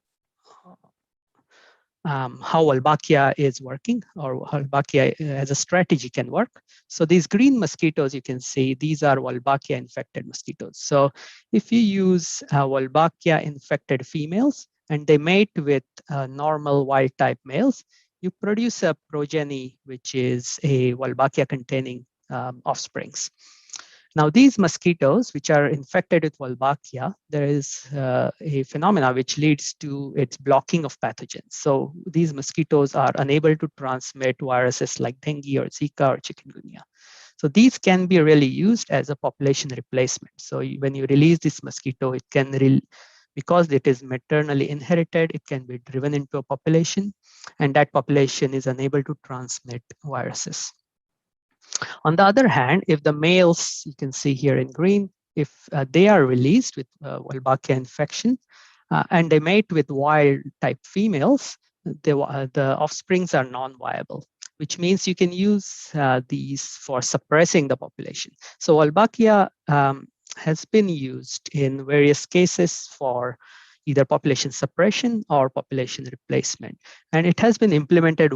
welbachia is working, or welbachia as a strategy can work. So these green mosquitoes, you can see, these are welbachia infected mosquitoes. So if you use welbachia infected females and they mate with normal wild type males, you produce a progeny which is a welbachia containing offsprings. Now, these mosquitoes, which are infected with welbachia, there is a phenomena which leads to its blocking of pathogens. So these mosquitoes are unable to transmit viruses like dengue or Zika or chikungunya. So these can be really used as a population replacement. So when you release this mosquito, it can, because it is maternally inherited, it can be driven into a population, and that population is unable to transmit viruses. On the other hand, if the males, you can see here in green, if they are released with welbachia infection and they mate with wild type females, the offsprings are non-viable, which means you can use these for suppressing the population. So welbachia has been used in various cases for either population suppression or population replacement. And it has been implemented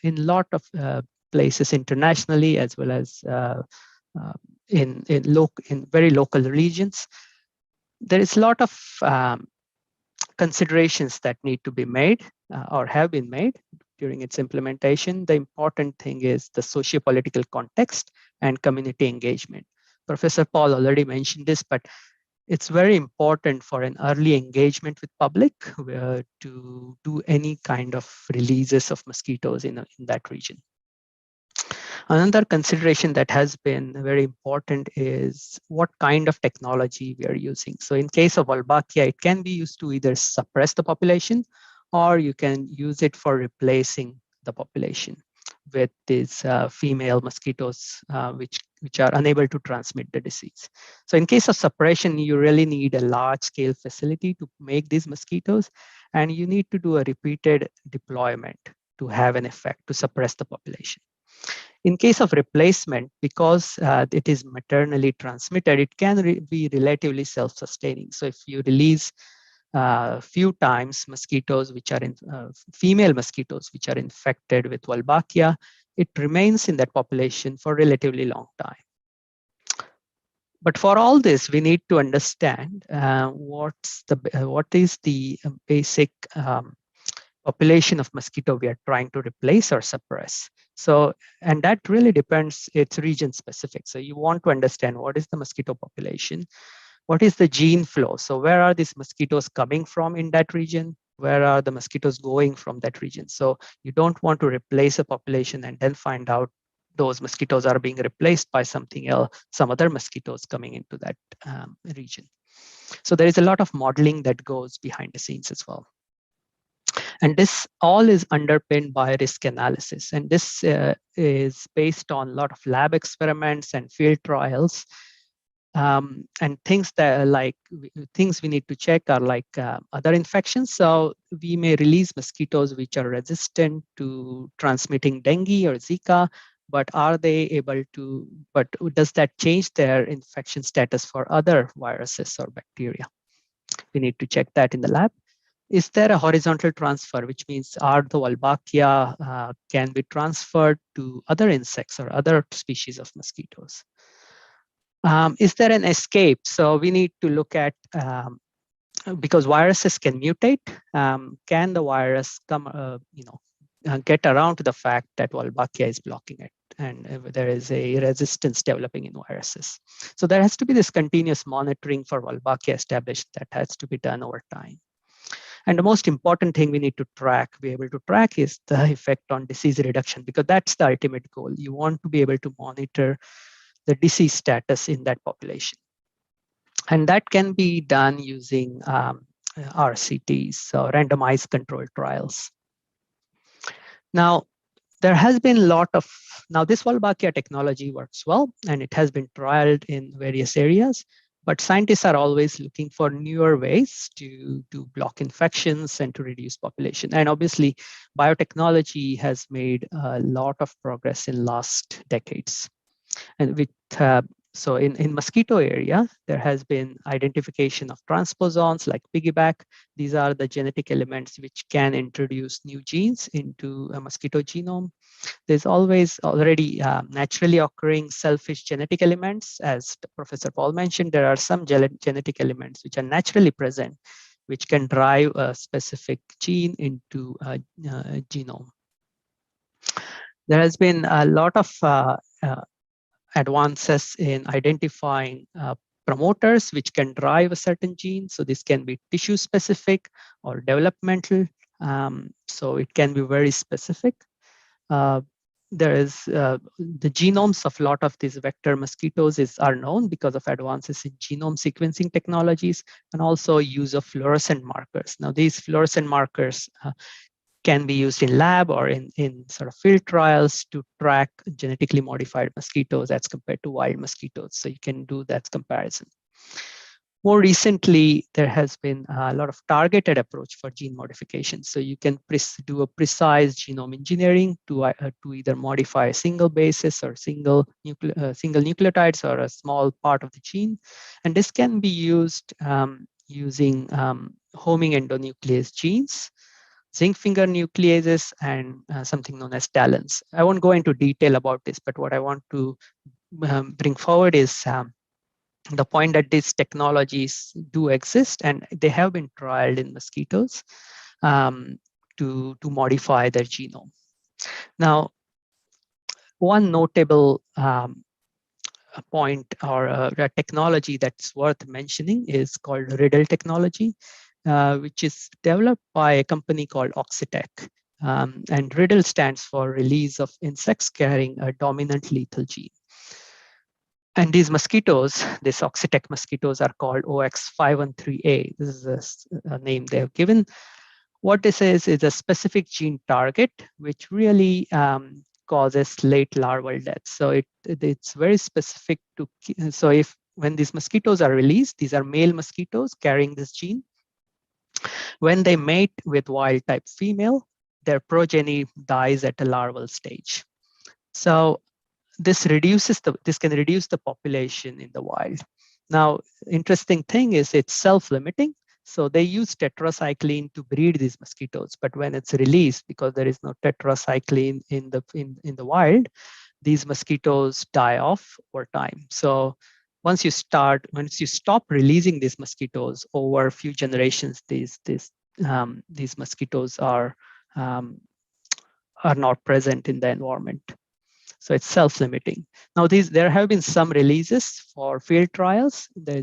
in a lot of places internationally, as well as in very local regions. There is a lot of considerations that need to be made or have been made during its implementation. The important thing is the socio-political context and community engagement. Professor Paul already mentioned this, but it's very important for an early engagement with public to do any kind of releases of mosquitoes in that region. Another consideration that has been very important is what kind of technology we are using. So in case of welbachia, it can be used to either suppress the population, or you can use it for replacing the population with these female mosquitoes which are unable to transmit the disease. So in case of suppression, you really need a large scale facility to make these mosquitoes, and you need to do a repeated deployment to have an effect to suppress the population. In case of replacement, because it is maternally transmitted, it can be relatively self-sustaining. So if you release a few times mosquitoes which are female mosquitoes which are infected with welbachia, it remains in that population for a relatively long time. But for all this, we need to understand what is the basic population of mosquito we are trying to replace or suppress. So, and that really depends, it's region specific. So you want to understand what is the mosquito population, what is the gene flow. So where are these mosquitoes coming from in that region? Where are the mosquitoes going from that region? So you don't want to replace a population and then find out those mosquitoes are being replaced by something else, some other mosquitoes coming into that region. So there is a lot of modeling that goes behind the scenes as well. And this all is underpinned by risk analysis. And this is based on a lot of lab experiments and field trials. And things that things we need to check are like other infections. So we may release mosquitoes which are resistant to transmitting dengue or Zika, but are they able to, but does that change their infection status for other viruses or bacteria? We need to check that in the lab. Is there a horizontal transfer, which means are the albaqia can be transferred to other insects or other species of mosquitoes? Is there an escape? So we need to look at, because viruses can mutate, can the virus come, get around to the fact that welbachia is blocking it, and there is a resistance developing in viruses. So there has to be this continuous monitoring for welbachia established that has to be done over time. And the most important thing we need to be able to track is the effect on disease reduction, because that's the ultimate goal. You want to be able to monitor the disease status in that population. And that can be done using RCTs, so randomized controlled trials. Now, there has been a lot of, now this welbachia technology works well, and it has been trialed in various areas, but scientists are always looking for newer ways to block infections and to reduce population. And obviously, biotechnology has made a lot of progress in last decades. And with so in mosquito area, there has been identification of transposons like piggyback. These are the genetic elements which can introduce new genes into a mosquito genome. There's always already naturally occurring selfish genetic elements. As Professor Paul mentioned, there are some genetic elements which are naturally present, which can drive a specific gene into a genome. There has been a lot of advances in identifying promoters which can drive a certain gene. So this can be tissue specific or developmental. So it can be very specific. There is the genomes of a lot of these vector mosquitoes are known because of advances in genome sequencing technologies, and also use of fluorescent markers. Now these fluorescent markers can be used in lab or in sort of field trials to track genetically modified mosquitoes as compared to wild mosquitoes. So you can do that comparison. More recently, there has been a lot of targeted approach for gene modification. So you can do a precise genome engineering to either modify a single basis or single nucleotides or a small part of the gene. And this can be used using homing endonuclease genes, zinc finger nucleases, and something known as talons. I won't go into detail about this, but what I want to bring forward is the point that these technologies do exist, and they have been trialed in mosquitoes to modify their genome. Now, one notable point or a technology that's worth mentioning is called Riddle technology, which is developed by a company called Oxitec. And Riddle stands for Release of Insects Carrying a Dominant Lethal Gene. And these mosquitoes, these Oxitec mosquitoes, are called OX513A. This is a name they have given. What this is a specific gene target, which really causes late larval death. So it's very specific to, so when these mosquitoes are released, these are male mosquitoes carrying this gene. When they mate with wild type female, their progeny dies at a larval stage. So this can reduce the population in the wild. Now, interesting thing is it's self-limiting. So they use tetracycline to breed these mosquitoes, but when it's released, because there is no tetracycline in the wild, these mosquitoes die off over time. So once you stop releasing these mosquitoes over a few generations, these mosquitoes are not present in the environment. So it's self-limiting. Now, there have been some releases for field trials. There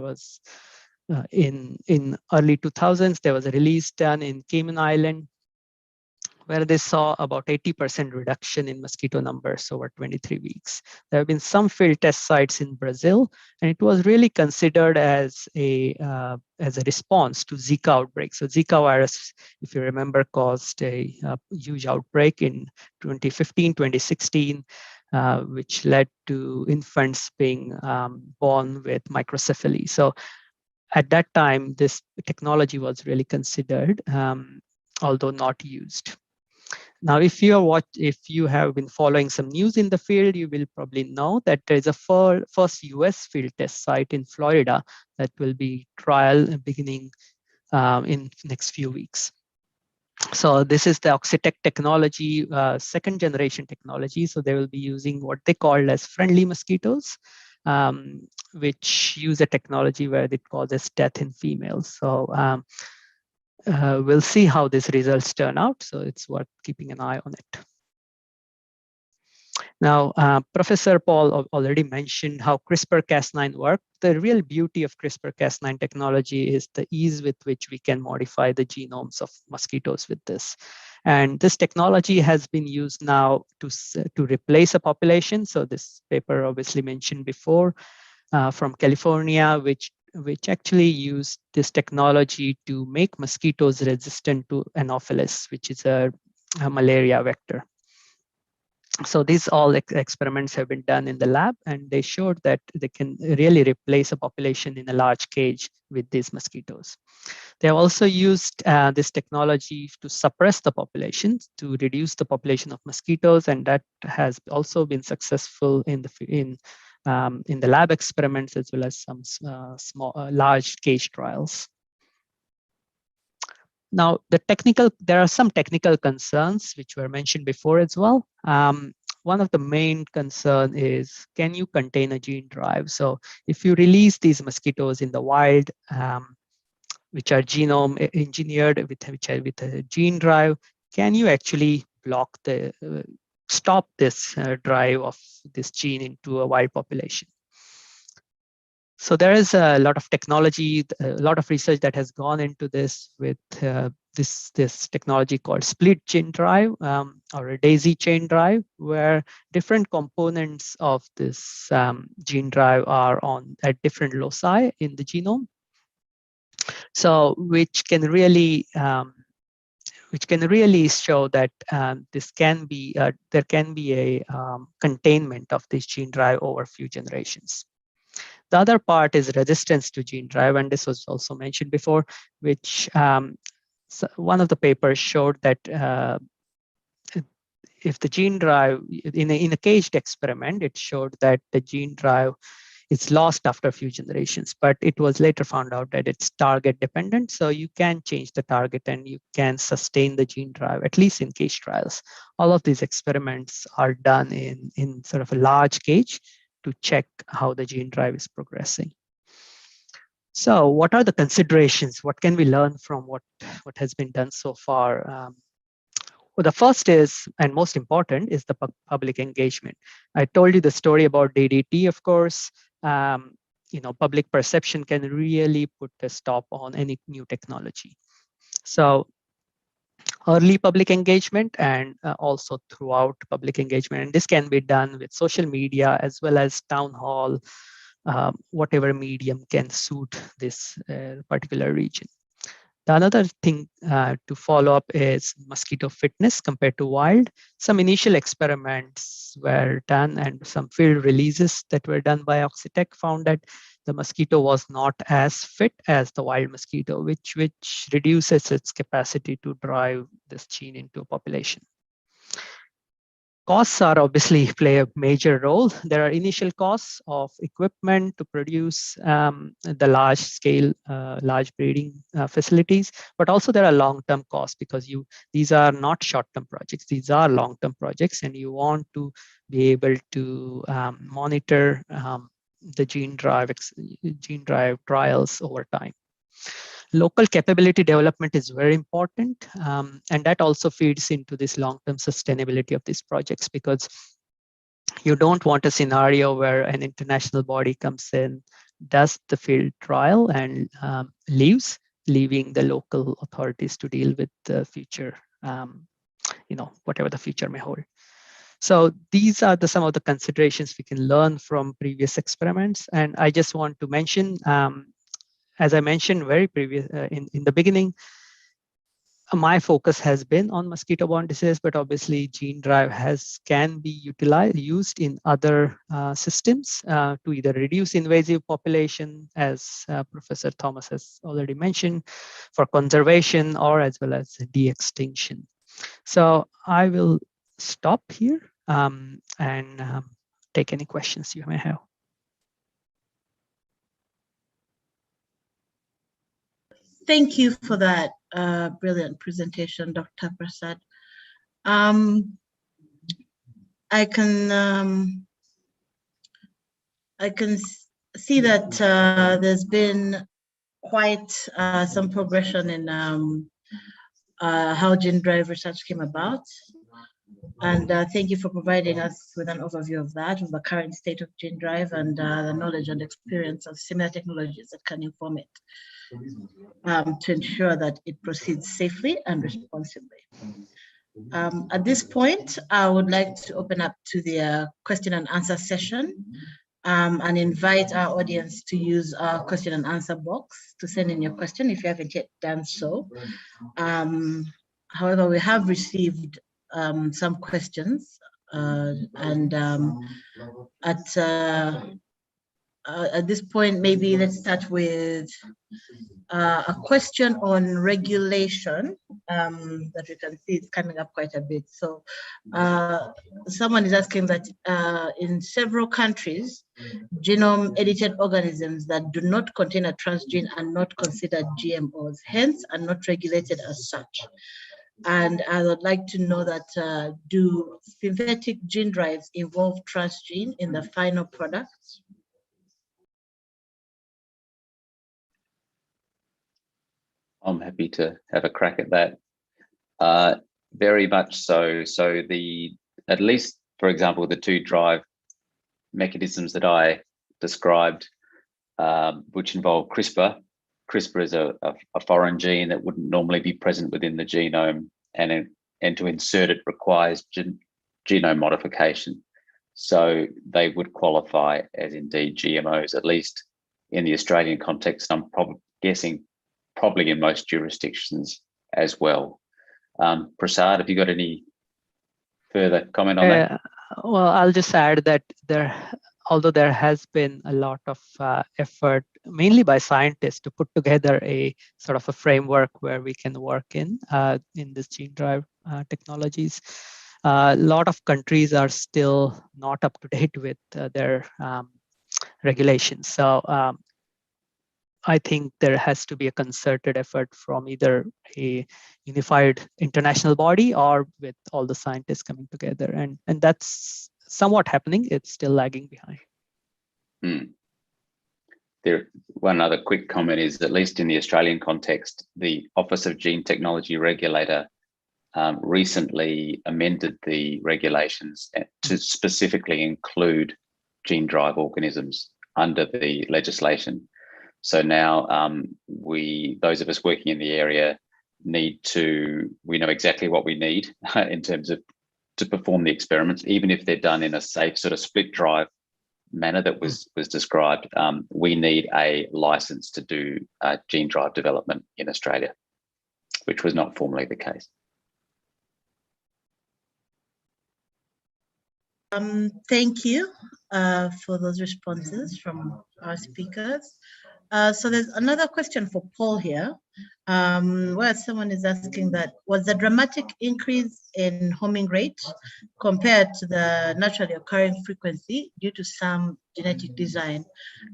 was in early 2000s, there was a release done in Cayman Island, where they saw about 80% reduction in mosquito numbers over 23 weeks. There have been some field test sites in Brazil, and it was really considered as a response to Zika outbreak. So Zika virus, if you remember, caused a huge outbreak in 2015, 2016, which led to infants being born with microcephaly. So at that time, this technology was really considered, although not used. Now, if you have been following some news in the field, you will probably know that there is a first US field test site in Florida that will be trial beginning in next few weeks. So this is the Oxitec technology, second generation technology. So they will be using what they call as friendly mosquitoes, which use a technology where it causes death in females. So we'll see how these results turn out. So it's worth keeping an eye on it. Now, Professor Paul already mentioned how CRISPR-Cas9 works. The real beauty of CRISPR-Cas9 technology is the ease with which we can modify the genomes of mosquitoes with this. And this technology has been used now to replace a population. So this paper obviously mentioned before from California, which actually used this technology to make mosquitoes resistant to Anopheles, which is a malaria vector. So these all experiments have been done in the lab, and they showed that they can really replace a population in a large cage with these mosquitoes. They have also used this technology to suppress the population, to reduce the population of mosquitoes, and that has also been successful in the lab experiments as well as some large cage trials. Now, there are some technical concerns which were mentioned before as well. One of the main concern is, can you contain a gene drive? So if you release these mosquitoes in the wild, which are genome engineered with a gene drive, can you actually stop this drive of this gene into a wild population? So there is a lot of technology, a lot of research that has gone into this with this technology called split gene drive or a daisy chain drive, where different components of this gene drive are at different loci in the genome. So which can really show that there can be a containment of this gene drive over a few generations. The other part is resistance to gene drive, and this was also mentioned before, which one of the papers showed that if the gene drive, in a caged experiment, it showed that the gene drive is lost after a few generations, but it was later found out that it's target dependent. So you can change the target and you can sustain the gene drive, at least in cage trials. All of these experiments are done in sort of a large cage to check how the gene drive is progressing. So what are the considerations? What can we learn from what has been done so far? Well, the first is, and most important, is the public engagement. I told you the story about DDT, of course. Public perception can really put a stop on any new technology. So early public engagement and also throughout public engagement. And this can be done with social media as well as town hall, whatever medium can suit this particular region. The another thing to follow up is mosquito fitness compared to wild. Some initial experiments were done and some field releases that were done by Oxitec found that the mosquito was not as fit as the wild mosquito, which reduces its capacity to drive this gene into a population. Costs are obviously play a major role. There are initial costs of equipment to produce the large scale, large breeding facilities, but also there are long-term costs because these are not short-term projects. These are long-term projects, and you want to be able to monitor the gene drive trials over time. Local capability development is very important, and that also feeds into this long-term sustainability of these projects, because you don't want a scenario where an international body comes in, does the field trial, and leaving the local authorities to deal with the future whatever the future may hold. So these are some of the considerations we can learn from previous experiments. And I just want to mention, as I mentioned in the beginning, my focus has been on mosquito-borne disease, but obviously gene drive can be used in other systems to either reduce invasive population, as Professor Thomas has already mentioned, for conservation, or as well as de-extinction. So I will stop here and take any questions you may have. Thank you for that brilliant presentation, Dr. Prasad. I can see that there's been quite some progression in how gene drive research came about. And thank you for providing us with an overview of that, of the current state of gene drive and the knowledge and experience of similar technologies that can inform it to ensure that it proceeds safely and responsibly. At this point, I would like to open up to the question and answer session and invite our audience to use our question and answer box to send in your question if you haven't yet done so. However, we have received some questions and at this point, maybe let's start with a question on regulation that we can see is coming up quite a bit. So someone is asking that in several countries, genome edited organisms that do not contain a transgene are not considered GMOs, hence are not regulated as such. And I would like to know that do synthetic gene drives involve transgene in the final products? I'm happy to have a crack at that. Very much so. So at least, for example, the two drive mechanisms that I described, which involve CRISPR. CRISPR is a foreign gene that wouldn't normally be present within the genome, and to insert it requires genome modification. So they would qualify as indeed GMOs, at least in the Australian context. I'm guessing probably in most jurisdictions as well. Prasad, have you got any further comment on that? Well, I'll just add that although there has been a lot of effort, mainly by scientists, to put together a sort of a framework where we can work in this gene drive technologies, a lot of countries are still not up to date with their regulations. So I think there has to be a concerted effort from either a unified international body or with all the scientists coming together. And that's somewhat happening. It's still lagging behind. One other quick comment is, at least in the Australian context, the Office of Gene Technology Regulator recently amended the regulations to specifically include gene drive organisms under the legislation. So now those of us working in the area we know exactly what we need in terms of to perform the experiments, even if they're done in a safe sort of split drive manner that was described. We need a license to do gene drive development in Australia, which was not formerly the case. Thank you for those responses from our speakers. So there's another question for Paul here, where someone is asking that, was the dramatic increase in homing rate compared to the naturally occurring frequency due to some genetic design?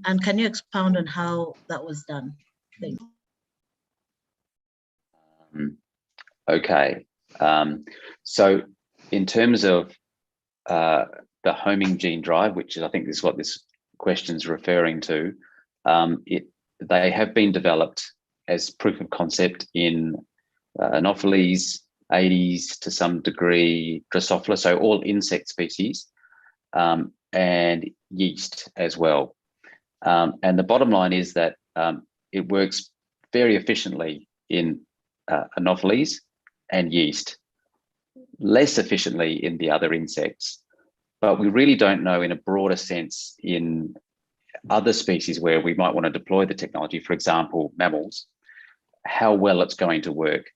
And can you expound on how that was done? Thanks. Okay. So in terms of the homing gene drive, which I think is what this question is referring to, they have been developed as proof of concept in Anopheles, Aedes, to some degree Drosophila, so all insect species, and yeast as well. And the bottom line is that it works very efficiently in Anopheles and yeast. less efficiently in the other insects, but we really don't know in a broader sense in other species where we might want to deploy the technology, for example, mammals, how well it's going to work.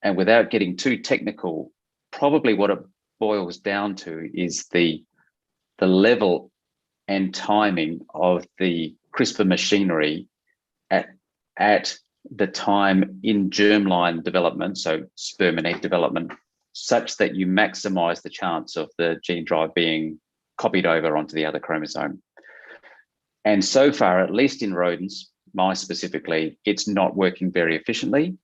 And without getting too technical, probably what it boils down to is the level and timing of the CRISPR machinery at the time in germline development, so sperm and egg development, such that you maximize the chance of the gene drive being copied over onto the other chromosome. And so far, at least in rodents, mice specifically, it's not working very efficiently.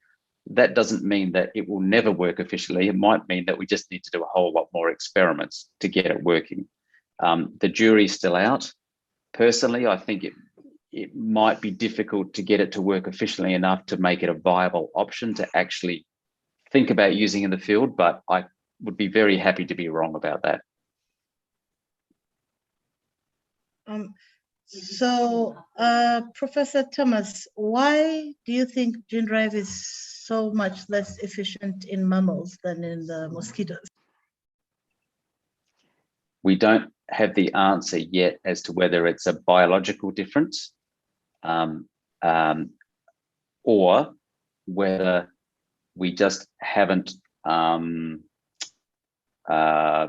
That doesn't mean that it will never work efficiently. It might mean that we just need to do a whole lot more experiments to get it working. The jury's still out. Personally, I think it might be difficult to get it to work efficiently enough to make it a viable option to actually think about using in the field, but I would be very happy to be wrong about that. Professor Thomas, why do you think gene drive is so much less efficient in mammals than in the mosquitoes? We don't have the answer yet as to whether it's a biological difference or whether we just haven't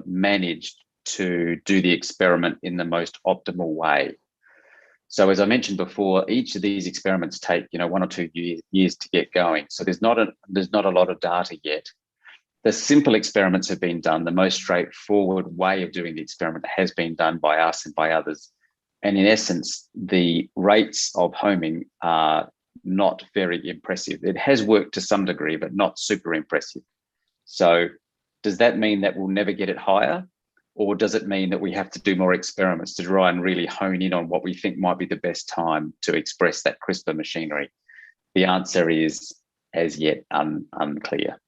managed to do the experiment in the most optimal way. So as I mentioned before, each of these experiments take 1 or 2 years to get going. So there's not a lot of data yet. The simple experiments have been done. The most straightforward way of doing the experiment has been done by us and by others. And in essence, the rates of homing are not very impressive. It has worked to some degree, but not super impressive. So does that mean that we'll never get it higher? Or does it mean that we have to do more experiments to try and really hone in on what we think might be the best time to express that CRISPR machinery? The answer is as yet unclear.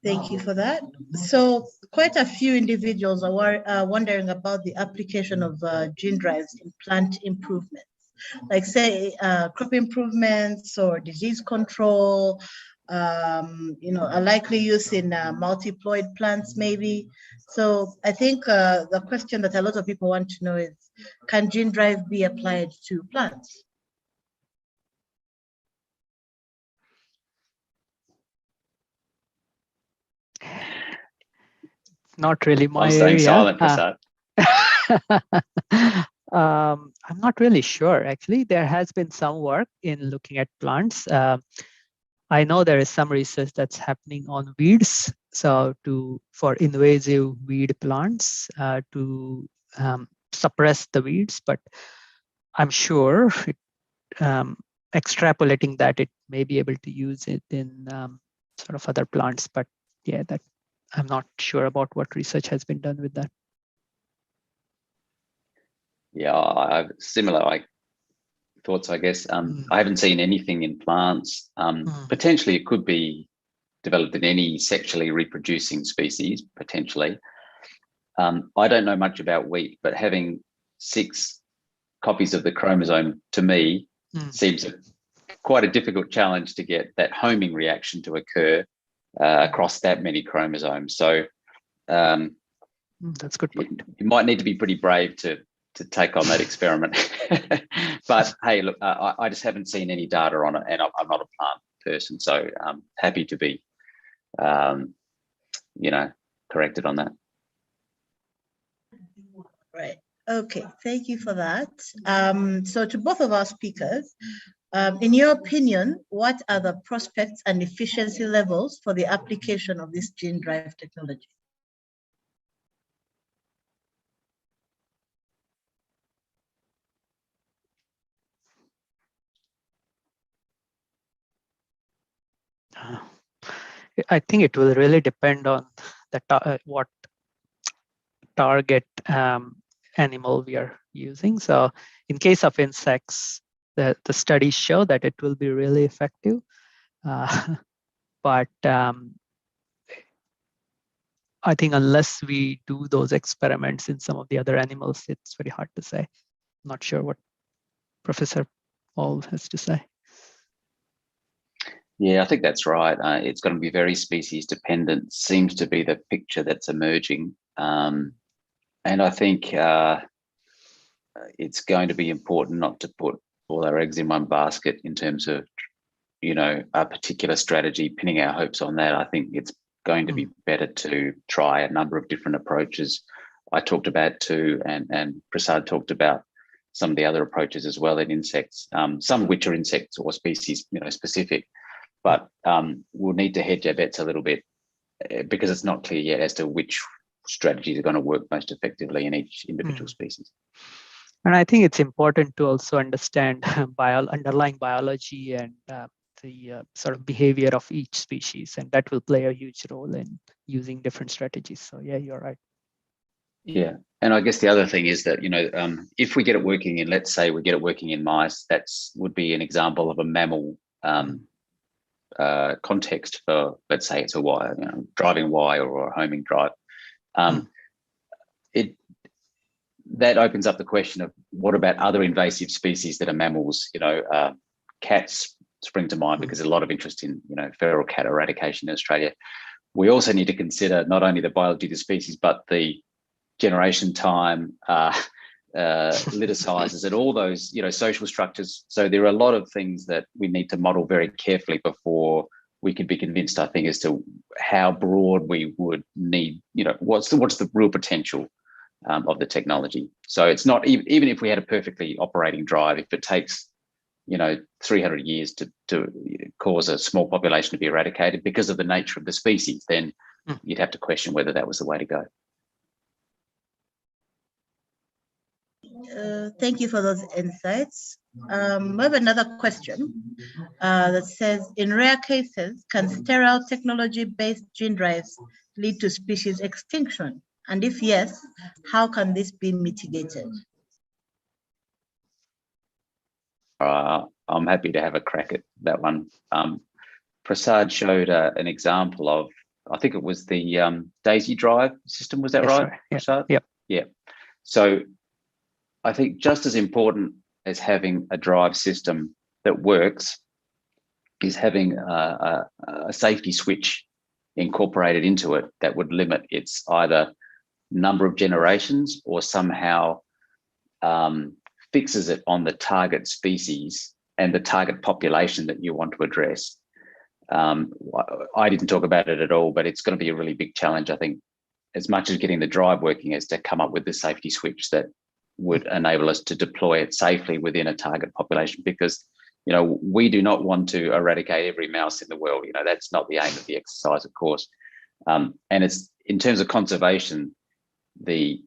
Thank you for that. So quite a few individuals are wondering about the application of gene drives in plant improvements, like say crop improvements or disease control, a likely use in multiploid plants maybe. So I think the question that a lot of people want to know is, can gene drive be applied to plants? Not really my I'm staying area. silent, Prasad. I'm not really sure, actually. There has been some work in looking at plants. I know there is some research that's happening on weeds, so for invasive weed plants to suppress the weeds, but I'm sure extrapolating that it may be able to use it in sort of other plants, but yeah, that I'm not sure about what research has been done with that. Yeah, I've similar thoughts, I guess. I haven't seen anything in plants. Potentially it could be developed in any sexually reproducing species, potentially. I don't know much about wheat, but having 6 copies of the chromosome to me seems quite a difficult challenge to get that homing reaction to occur across that many chromosomes. So that's a good point. You might need to be pretty brave to take on that experiment. But hey, look, I just haven't seen any data on it, and I'm not a plant person, so I'm happy to be, corrected on that. Right. Okay. Thank you for that. So to both of our speakers, in your opinion, what are the prospects and efficiency levels for the application of this gene drive technology? I think it will really depend on what target animal we are using. So in case of insects, the studies show that it will be really effective. But I think unless we do those experiments in some of the other animals, it's very hard to say. I'm not sure what Professor Paul has to say. Yeah, I think that's right. It's going to be very species dependent, seems to be the picture that's emerging. And I think it's going to be important not to put all our eggs in one basket in terms of, a particular strategy, pinning our hopes on that. I think it's going to be better to try a number of different approaches. I talked about two, and Prasad talked about some of the other approaches as well in insects, some of which are insects or species, specific. But we'll need to hedge our bets a little bit because it's not clear yet as to which strategies are going to work most effectively in each individual species. And I think it's important to also understand underlying biology and the sort of behavior of each species, and that will play a huge role in using different strategies. So yeah, you're right. Yeah, and I guess the other thing is that if we get it working in, let's say we get it working in mice, would be an example of a mammal context for, let's say it's a wire, driving wire or a homing drive. That opens up the question of what about other invasive species that are mammals? Cats spring to mind because there's a lot of interest in feral cat eradication in Australia. We also need to consider not only the biology of the species but the generation time, litter sizes, and all those social structures. So there are a lot of things that we need to model very carefully before we can be convinced, I think, as to how broad we would need. What's the real potential of the technology. So it's not even if we had a perfectly operating drive, if it takes 300 years to cause a small population to be eradicated because of the nature of the species, then you'd have to question whether that was the way to go. Thank you for those insights. We have another question that says, in rare cases, can sterile technology-based gene drives lead to species extinction? And if yes, how can this be mitigated? I'm happy to have a crack at that one. Prasad showed an example of, I think it was the Daisy drive system. Was that right, Prasad? Yep. Yeah. So I think just as important as having a drive system that works is having a safety switch incorporated into it that would limit its either number of generations or somehow fixes it on the target species and the target population that you want to address. I didn't talk about it at all, but it's going to be a really big challenge, I think, as much as getting the drive working, is to come up with the safety switch that would enable us to deploy it safely within a target population, because we do not want to eradicate every mouse in the world. That's not the aim of the exercise, of course. And it's, in terms of conservation, the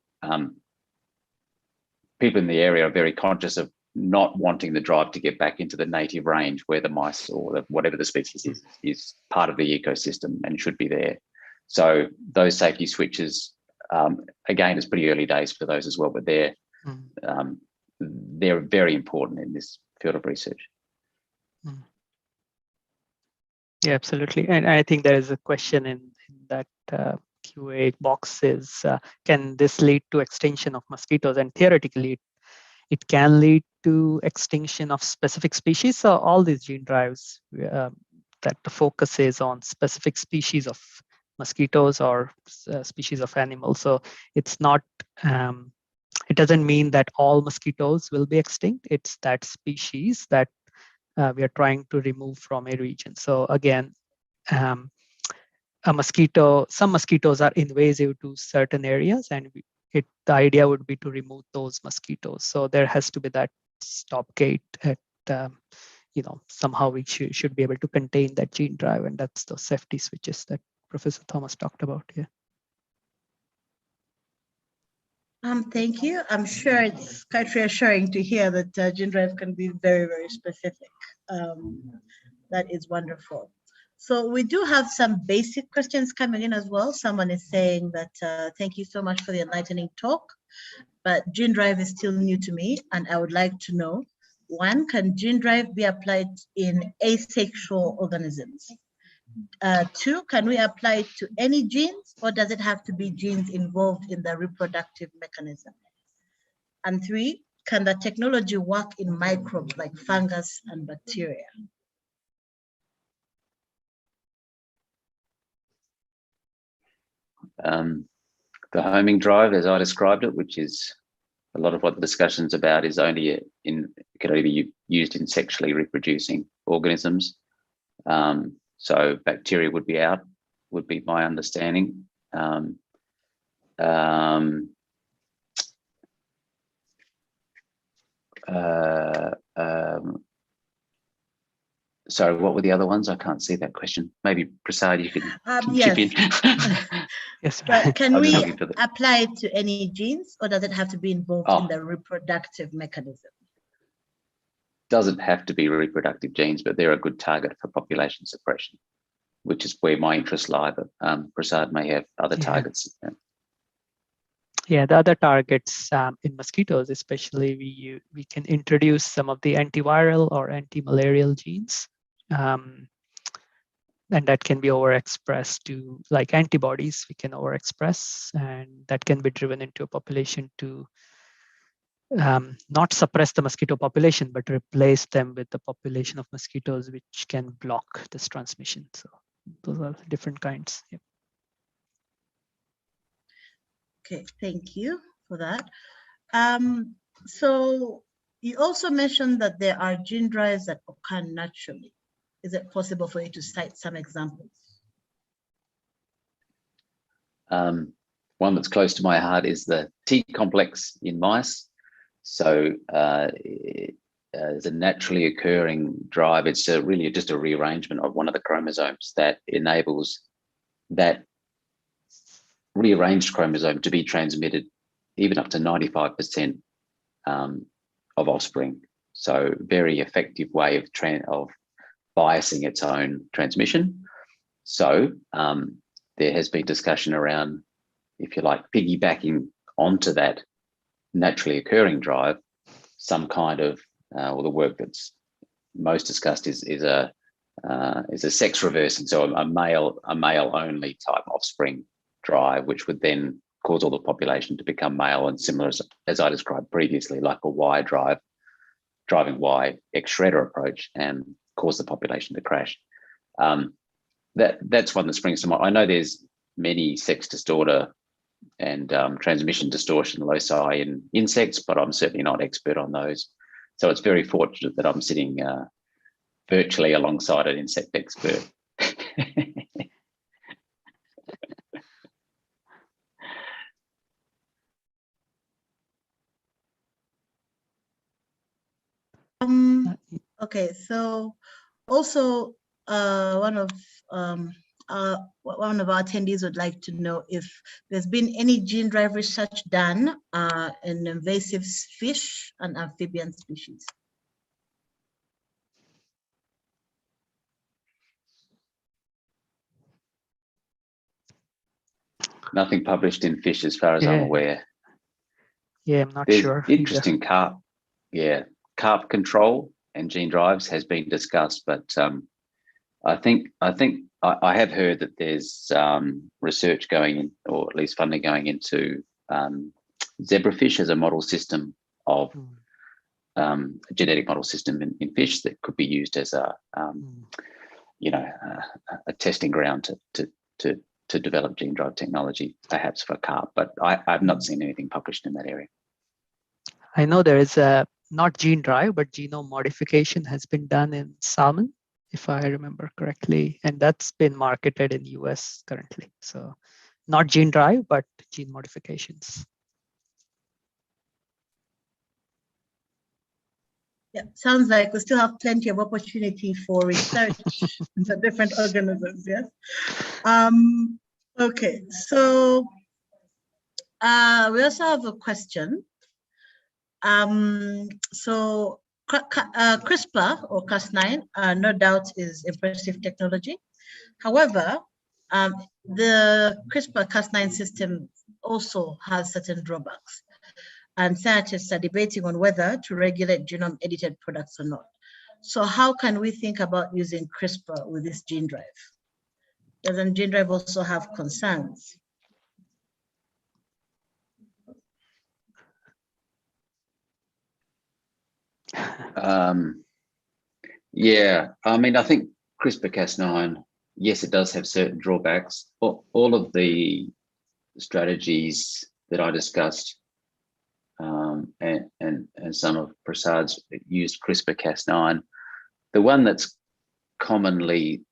people in the area are very conscious of not wanting the drive to get back into the native range where the mice or whatever the species is part of the ecosystem and should be there. So those safety switches, again, it's pretty early days for those as well, but they're very important in this field of research. Yeah, absolutely. And I think there is a question in that QA box is, can this lead to extinction of mosquitoes? And theoretically, it can lead to extinction of specific species. So all these gene drives that the focus is on specific species of mosquitoes or species of animals. So it's not, it doesn't mean that all mosquitoes will be extinct. It's that species that we are trying to remove from a region. So again, some mosquitoes are invasive to certain areas, and the idea would be to remove those mosquitoes. So there has to be that stop gate at, somehow we should be able to contain that gene drive, and that's the safety switches that Professor Thomas talked about here. Thank you. I'm sure it's quite reassuring to hear that gene drive can be very, very specific. That is wonderful. So we do have some basic questions coming in as well. Someone is saying that thank you so much for the enlightening talk, but gene drive is still new to me, and I would like to know, one, can gene drive be applied in asexual organisms? Two, can we apply it to any genes, or does it have to be genes involved in the reproductive mechanism? And three, can the technology work in microbes like fungus and bacteria? the homing drive, as I described it, which is a lot of what the discussion's about, is only can only be used in sexually reproducing organisms. So bacteria would be out, would be my understanding. Sorry, what were the other ones? I can't see that question. Maybe Prasad, you can chip in. Yes. But can we looking for apply it to any genes, or does it have to be involved in the reproductive mechanism? Doesn't have to be reproductive genes, but they're a good target for population suppression, which is where my interests lie. But Prasad may have other targets. Yeah, the other targets in mosquitoes, especially, we can introduce some of the antiviral or anti-malarial genes, and that can be overexpressed to, like antibodies, we can overexpress, and that can be driven into a population to not suppress the mosquito population, but replace them with the population of mosquitoes which can block this transmission. So those are different kinds. Yeah. Okay, thank you for that. So you also mentioned that there are gene drives that occur naturally. Is it possible for you to cite some examples? One that's close to my heart is the T complex in mice. So it's a naturally occurring drive. It's really just a rearrangement of one of the chromosomes that enables that rearranged chromosome to be transmitted even up to 95% of offspring. So very effective way of biasing its own transmission. So there has been discussion around, if you like, piggybacking onto that naturally occurring drive, some kind of, or the work that's most discussed is a sex reversing, so a male only type offspring drive, which would then cause all the population to become male, and similar as I described previously, like a Y drive, driving Y Xshredder approach, and cause the population to crash. That's one that springs to mind. I know there's many sex disorder and transmission distortion loci in insects, but I'm certainly not expert on those. So it's very fortunate that I'm sitting virtually alongside an insect expert. Okay, so also one of our attendees would like to know if there's been any gene drive research done in invasive fish and amphibian species. Nothing published in fish as far as I'm aware. Yeah, I'm not There's sure. Interesting carp. Yeah, carp control and gene drives has been discussed, but I think I have heard that there's research going in, or at least funding going into zebrafish as a model system of a genetic model system in fish that could be used as a testing ground to develop gene drive technology, perhaps for carp. But I've not seen anything published in that area. I know there is a not gene drive, but genome modification has been done in salmon, if I remember correctly, and that's been marketed in US currently. So not gene drive, but gene modifications. Yeah, sounds like we still have plenty of opportunity for research into different organisms, yes? Okay, so we also have a question. So CRISPR or Cas9, no doubt is impressive technology. However, the CRISPR-Cas9 system also has certain drawbacks, and scientists are debating on whether to regulate genome edited products or not. So how can we think about using CRISPR with this gene drive? Doesn't gene drive also have concerns? Yeah, I mean, I think CRISPR-Cas9, yes, it does have certain drawbacks. All of the strategies that I discussed, and some of Prasad's used CRISPR-Cas9. The one that's commonly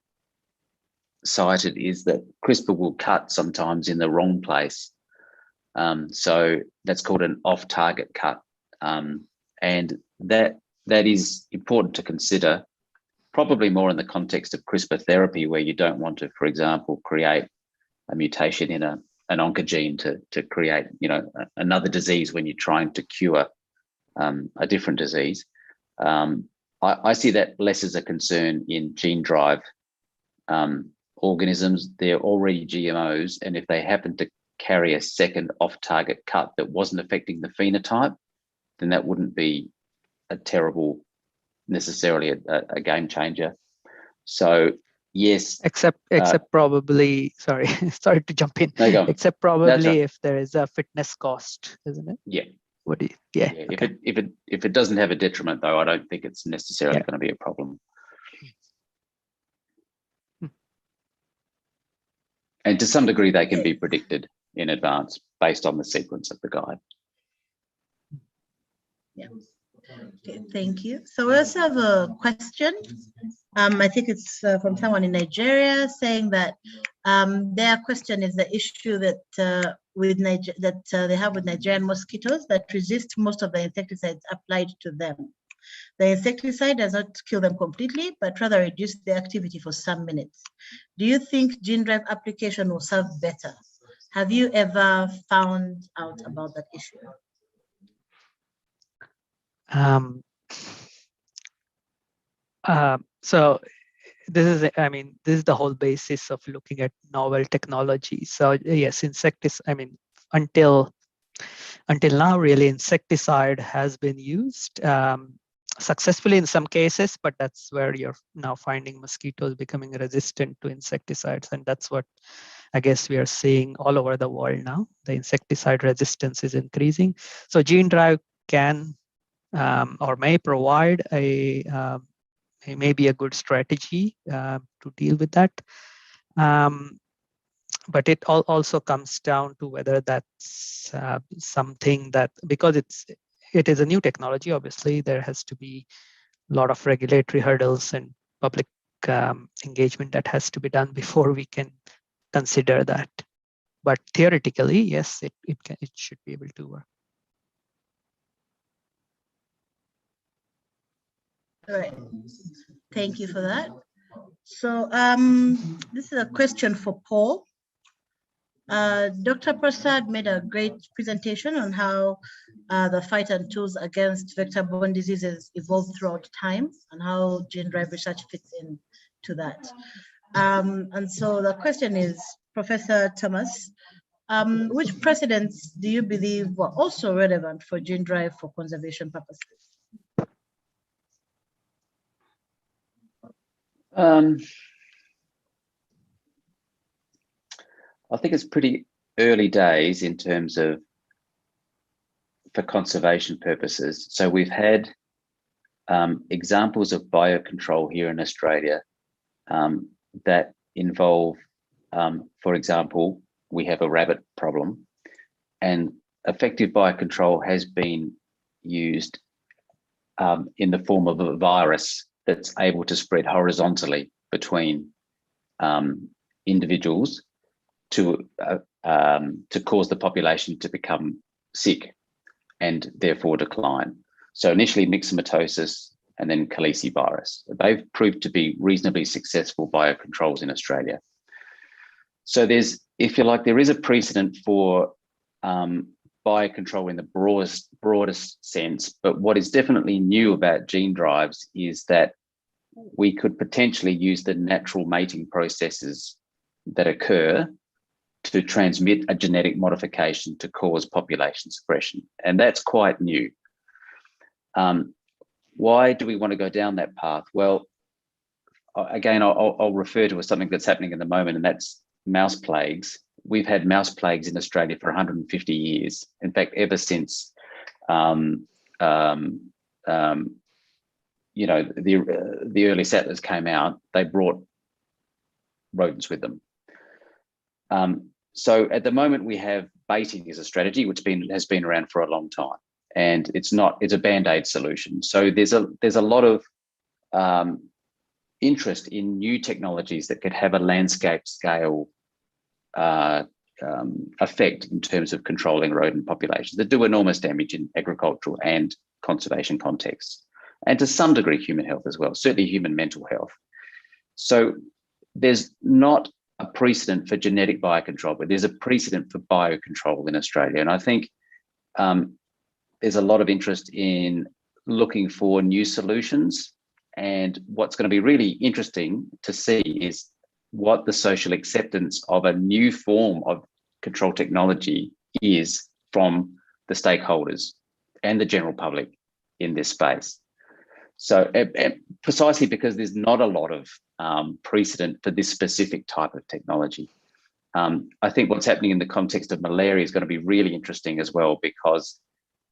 cited is that CRISPR will cut sometimes in the wrong place. So that's called an off-target cut. And that is important to consider, probably more in the context of CRISPR therapy, where you don't want to, for example, create a mutation in an oncogene to create, another disease when you're trying to cure a different disease. I see that less as a concern in gene drive organisms. They're already GMOs, and if they happen to carry a second off-target cut that wasn't affecting the phenotype, then that wouldn't be a terrible, necessarily a game changer. So yes, except probably, sorry to jump in. No, go on. Except probably right. if there is a fitness cost, isn't it? Yeah. What do you? Yeah. Yeah. Okay. If it doesn't have a detriment, though, I don't think it's necessarily going to be a problem. And to some degree, they can be predicted in advance based on the sequence of the guide. Yeah. Okay, thank you. So we also have a question. I think it's from someone in Nigeria saying that their question is the issue that they have with Nigerian mosquitoes that resist most of the insecticides applied to them. The insecticide does not kill them completely, but rather reduce their activity for some minutes. Do you think gene drive application will serve better? Have you ever found out about that issue? So this is the whole basis of looking at novel technology. So yes, until now, really, insecticide has been used successfully in some cases, but that's where you're now finding mosquitoes becoming resistant to insecticides, and that's what I guess we are seeing all over the world now. The insecticide resistance is increasing. So gene drive can or may provide maybe a good strategy to deal with that. But it also comes down to whether that's something that, because it is a new technology, obviously there has to be a lot of regulatory hurdles and public engagement that has to be done before we can consider that. But theoretically, yes, it should be able to work. All right, thank you for that. So this is a question for Paul. Dr. Prasad made a great presentation on how the fight and tools against vector-borne diseases evolved throughout time and how gene drive research fits into that. And so the question is, Professor Thomas, which precedents do you believe were also relevant for gene drive for conservation purposes? I think it's pretty early days in terms of for conservation purposes. So we've had examples of biocontrol here in Australia that involve, for example, we have a rabbit problem, and effective biocontrol has been used in the form of a virus that's able to spread horizontally between individuals to cause the population to become sick and therefore decline. So initially myxomatosis and then calicivirus. They've proved to be reasonably successful biocontrols in Australia. So there's, if you like, there is a precedent for biocontrol in the broadest sense, but what is definitely new about gene drives is that we could potentially use the natural mating processes that occur to transmit a genetic modification to cause population suppression. And that's quite new. Why do we want to go down that path? Well, again, I'll refer to something that's happening at the moment, and that's mouse plagues. We've had mouse plagues in Australia for 150 years. In fact, ever since the early settlers came out, they brought rodents with them. So at the moment we have baiting as a strategy, which has been around for a long time, and it's a band-aid solution. So there's a lot of interest in new technologies that could have a landscape scale effect in terms of controlling rodent populations that do enormous damage in agricultural and conservation contexts, and to some degree human health as well, certainly human mental health. So there's not a precedent for genetic biocontrol, but there's a precedent for biocontrol in Australia. And I think there's a lot of interest in looking for new solutions. And what's going to be really interesting to see is what the social acceptance of a new form of control technology is from the stakeholders and the general public in this space. So precisely because there's not a lot of precedent for this specific type of technology. I think what's happening in the context of malaria is going to be really interesting as well, because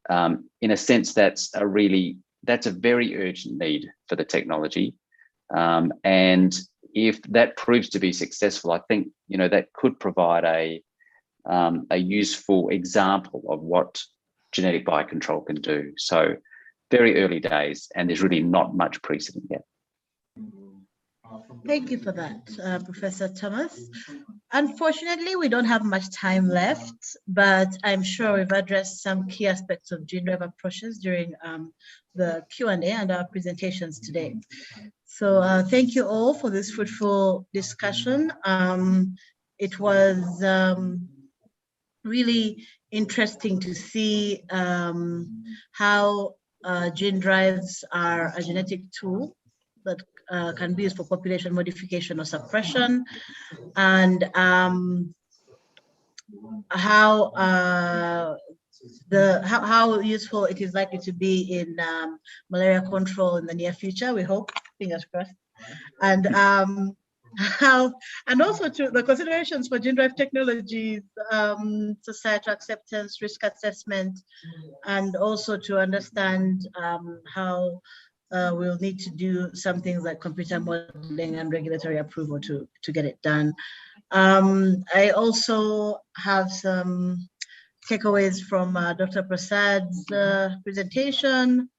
in a sense, that's a very urgent need for the technology. And if that proves to be successful, I think, that could provide a useful example of what genetic biocontrol can do. So very early days, and there's really not much precedent yet. Thank you for that, Professor Thomas. Unfortunately, we don't have much time left, but I'm sure we've addressed some key aspects of gene drive approaches during the Q&A and our presentations today. So thank you all for this fruitful discussion. It was really interesting to see how gene drives are a genetic tool that can be used for population modification or suppression, and how useful it is likely to be in malaria control in the near future. We hope, fingers crossed, and also to the considerations for gene drive technologies, societal acceptance, risk assessment, and also to understand how we'll need to do some things like computer modeling and regulatory approval to get it done. I also have some takeaways from Dr. Prasad's presentation,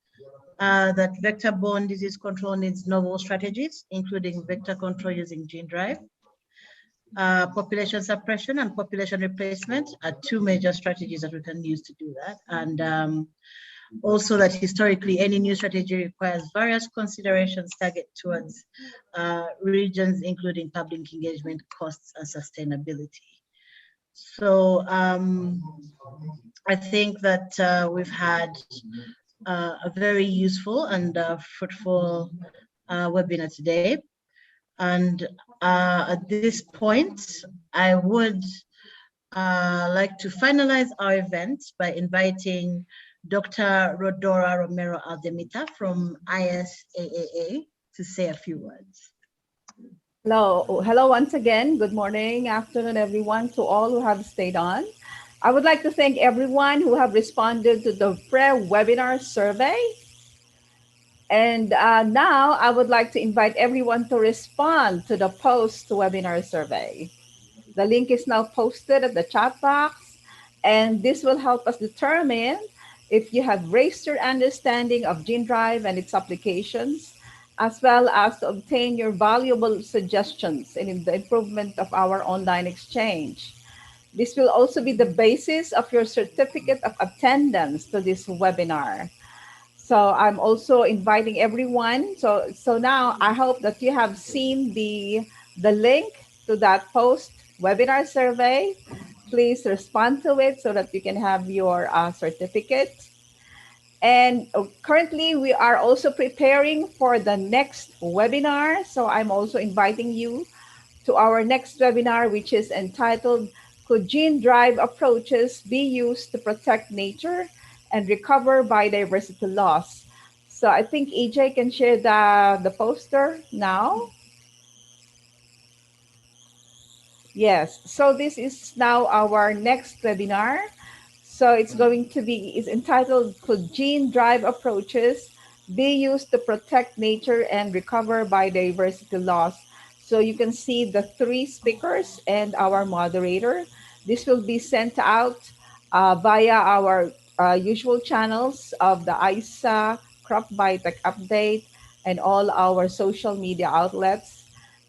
that vector-borne disease control needs novel strategies, including vector control using gene drive. Population suppression and population replacement are two major strategies that we can use to do that. And also that historically, any new strategy requires various considerations targeted towards regions, including public engagement, costs, and sustainability. So I think that we've had a very useful and fruitful webinar today. And at this point, I would like to finalize our event by inviting Dr. Rodora Romero Aldemita from ISAAA to say a few words. Hello once again. Good morning, afternoon, everyone, to all who have stayed on. I would like to thank everyone who have responded to the pre-webinar survey. And now I would like to invite everyone to respond to the post-webinar survey. The link is now posted at the chat box, and this will help us determine if you have raised your understanding of gene drive and its applications, as well as to obtain your valuable suggestions in the improvement of our online exchange. This will also be the basis of your certificate of attendance to this webinar. So I'm also inviting everyone. So now I hope that you have seen the link to that post-webinar survey. Please respond to it so that you can have your certificate. And currently we are also preparing for the next webinar. So I'm also inviting you to our next webinar, which is entitled, Could Gene Drive Approaches Be Used to Protect Nature and Recover Biodiversity Loss? So I think EJ can share the poster now. Yes, so this is now our next webinar. So it's entitled, Could Gene Drive Approaches Be Used to Protect Nature and Recover Biodiversity Loss? So you can see the three speakers and our moderator. This will be sent out via our usual channels of the ISA Crop Biotech Update and all our social media outlets.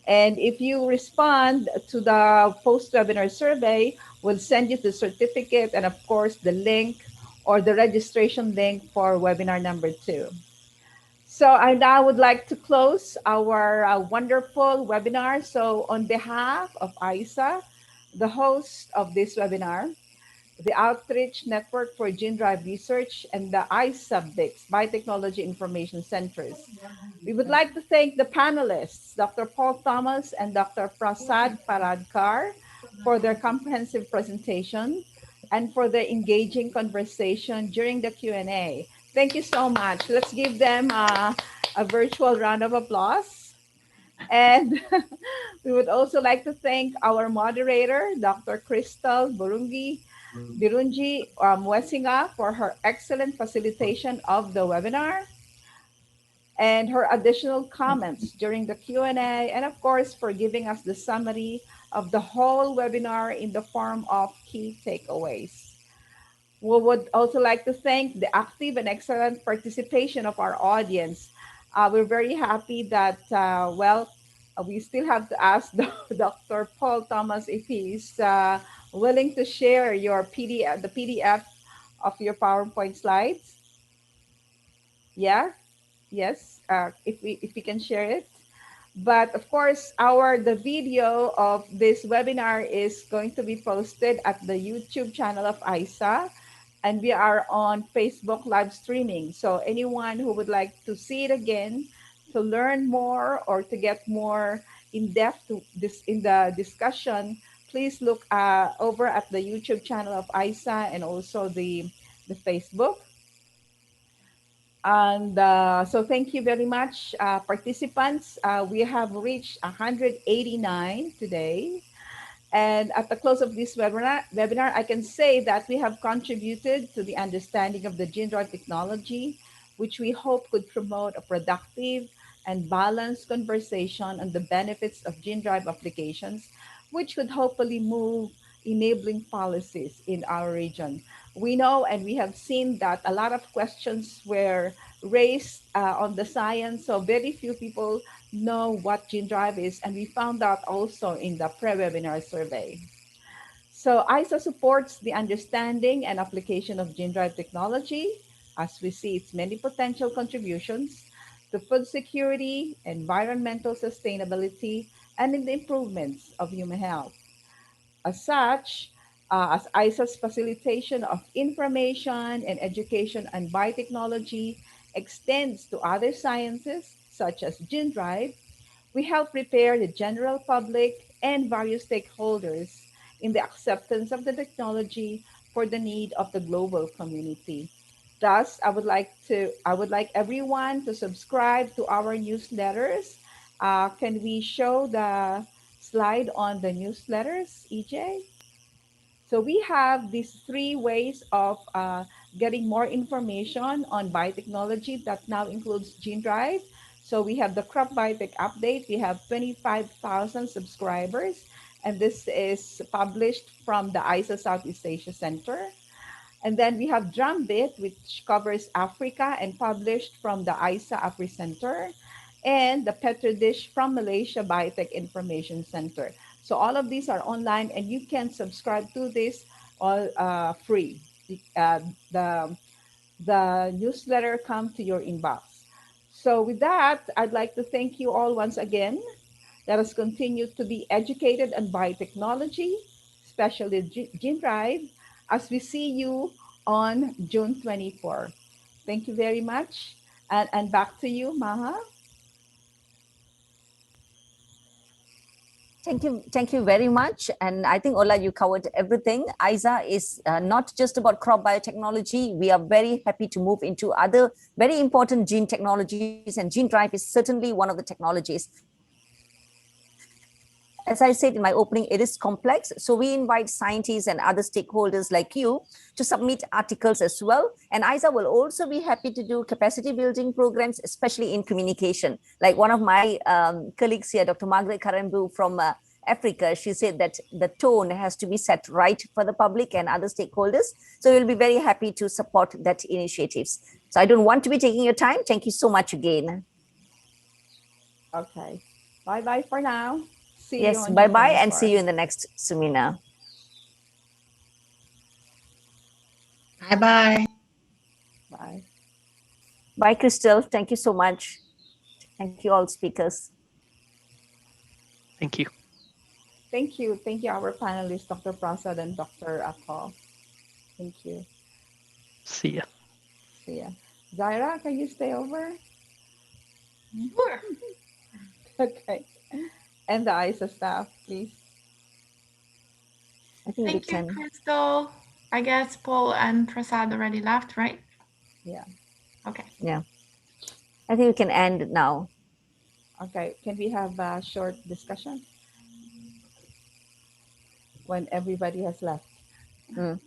And if you respond to the post-webinar survey, we'll send you the certificate and of course the link or the registration link for webinar number 2. So I now would like to close our wonderful webinar. So on behalf of ISA, the host of this webinar, the Outreach Network for Gene Drive Research, and the ISABICS, Biotechnology Information Centers, we would like to thank the panelists, Dr. Paul Thomas and Dr. Prasad Paradkar, for their comprehensive presentation and for the engaging conversation during the Q&A. Thank you so much. Let's give them a virtual round of applause. And we would also like to thank our moderator, Dr. Crystal Birungi Mwesinga, for her excellent facilitation of the webinar and her additional comments during the Q&A, and of course, for giving us the summary of the whole webinar in the form of key takeaways. We would also like to thank the active and excellent participation of our audience. We're very happy that, we still have to ask Dr. Paul Thomas if he's willing to share your PDF, the PDF of your PowerPoint slides. Yeah, yes, if we can share it. But of course, the video of this webinar is going to be posted at the YouTube channel of ISA. And we are on Facebook live streaming. So anyone who would like to see it again, to learn more or to get more in depth in the discussion, please look over at the YouTube channel of ISA and also the Facebook. And so thank you very much, participants. We have reached 189 today. And at the close of this webinar, I can say that we have contributed to the understanding of the gene drive technology, which we hope could promote a productive and balanced conversation on the benefits of gene drive applications, which could hopefully move enabling policies in our region. We know and we have seen that a lot of questions were raised on the science, so very few people know what gene drive is, and we found out also in the pre-webinar survey. So ISA supports the understanding and application of gene drive technology as we see its many potential contributions to food security, environmental sustainability, and in the improvements of human health. As such, as ISA's facilitation of information and education and biotechnology extends to other sciences such as gene drive, we help prepare the general public and various stakeholders in the acceptance of the technology for the need of the global community. Thus, I would like everyone to subscribe to our newsletters. Can we show the slide on the newsletters, EJ? So we have these 3 ways of getting more information on biotechnology that now includes gene drive. So we have the Crop Biotech Update. We have 25,000 subscribers, and this is published from the ISA Southeast Asia Center. And then we have Drumbeat, which covers Africa and published from the ISA Afri Center, and the Petri Dish from Malaysia Biotech Information Center. So all of these are online, and you can subscribe to this all free. The newsletter comes to your inbox. So with that, I'd like to thank you all once again. Let us continue to be educated on biotechnology, especially gene drive, as we see you on June 24. Thank you very much. And back to you, Maha. Thank you very much. And I think, Ola, you covered everything. ISA is not just about crop biotechnology. We are very happy to move into other very important gene technologies, and gene drive is certainly one of the technologies. As I said in my opening, it is complex. So we invite scientists and other stakeholders like you to submit articles as well. And ISA will also be happy to do capacity building programs, especially in communication. Like one of my colleagues here, Dr. Margaret Karambu from Africa, she said that the tone has to be set right for the public and other stakeholders. So we'll be very happy to support that initiatives. So I don't want to be taking your time. Thank you so much again. Okay. Bye-bye for now. See you Yes, on bye-bye June and see 24th. you in the next seminar. Bye-bye. Bye. Bye, Crystal. Thank you so much. Thank you all speakers. Thank you. Thank you. Thank you, our panelists, Dr. Prasad and Dr. Ako. Thank you. See ya. See ya. Zaira, can you stay over? Sure. Okay. And the ISA staff, please. I think we Thank you, can. Crystal. I guess Paul and Prasad already left, right? Yeah. Okay. Yeah. I think we can end now. Okay. Can we have a short discussion when everybody has left? Mm.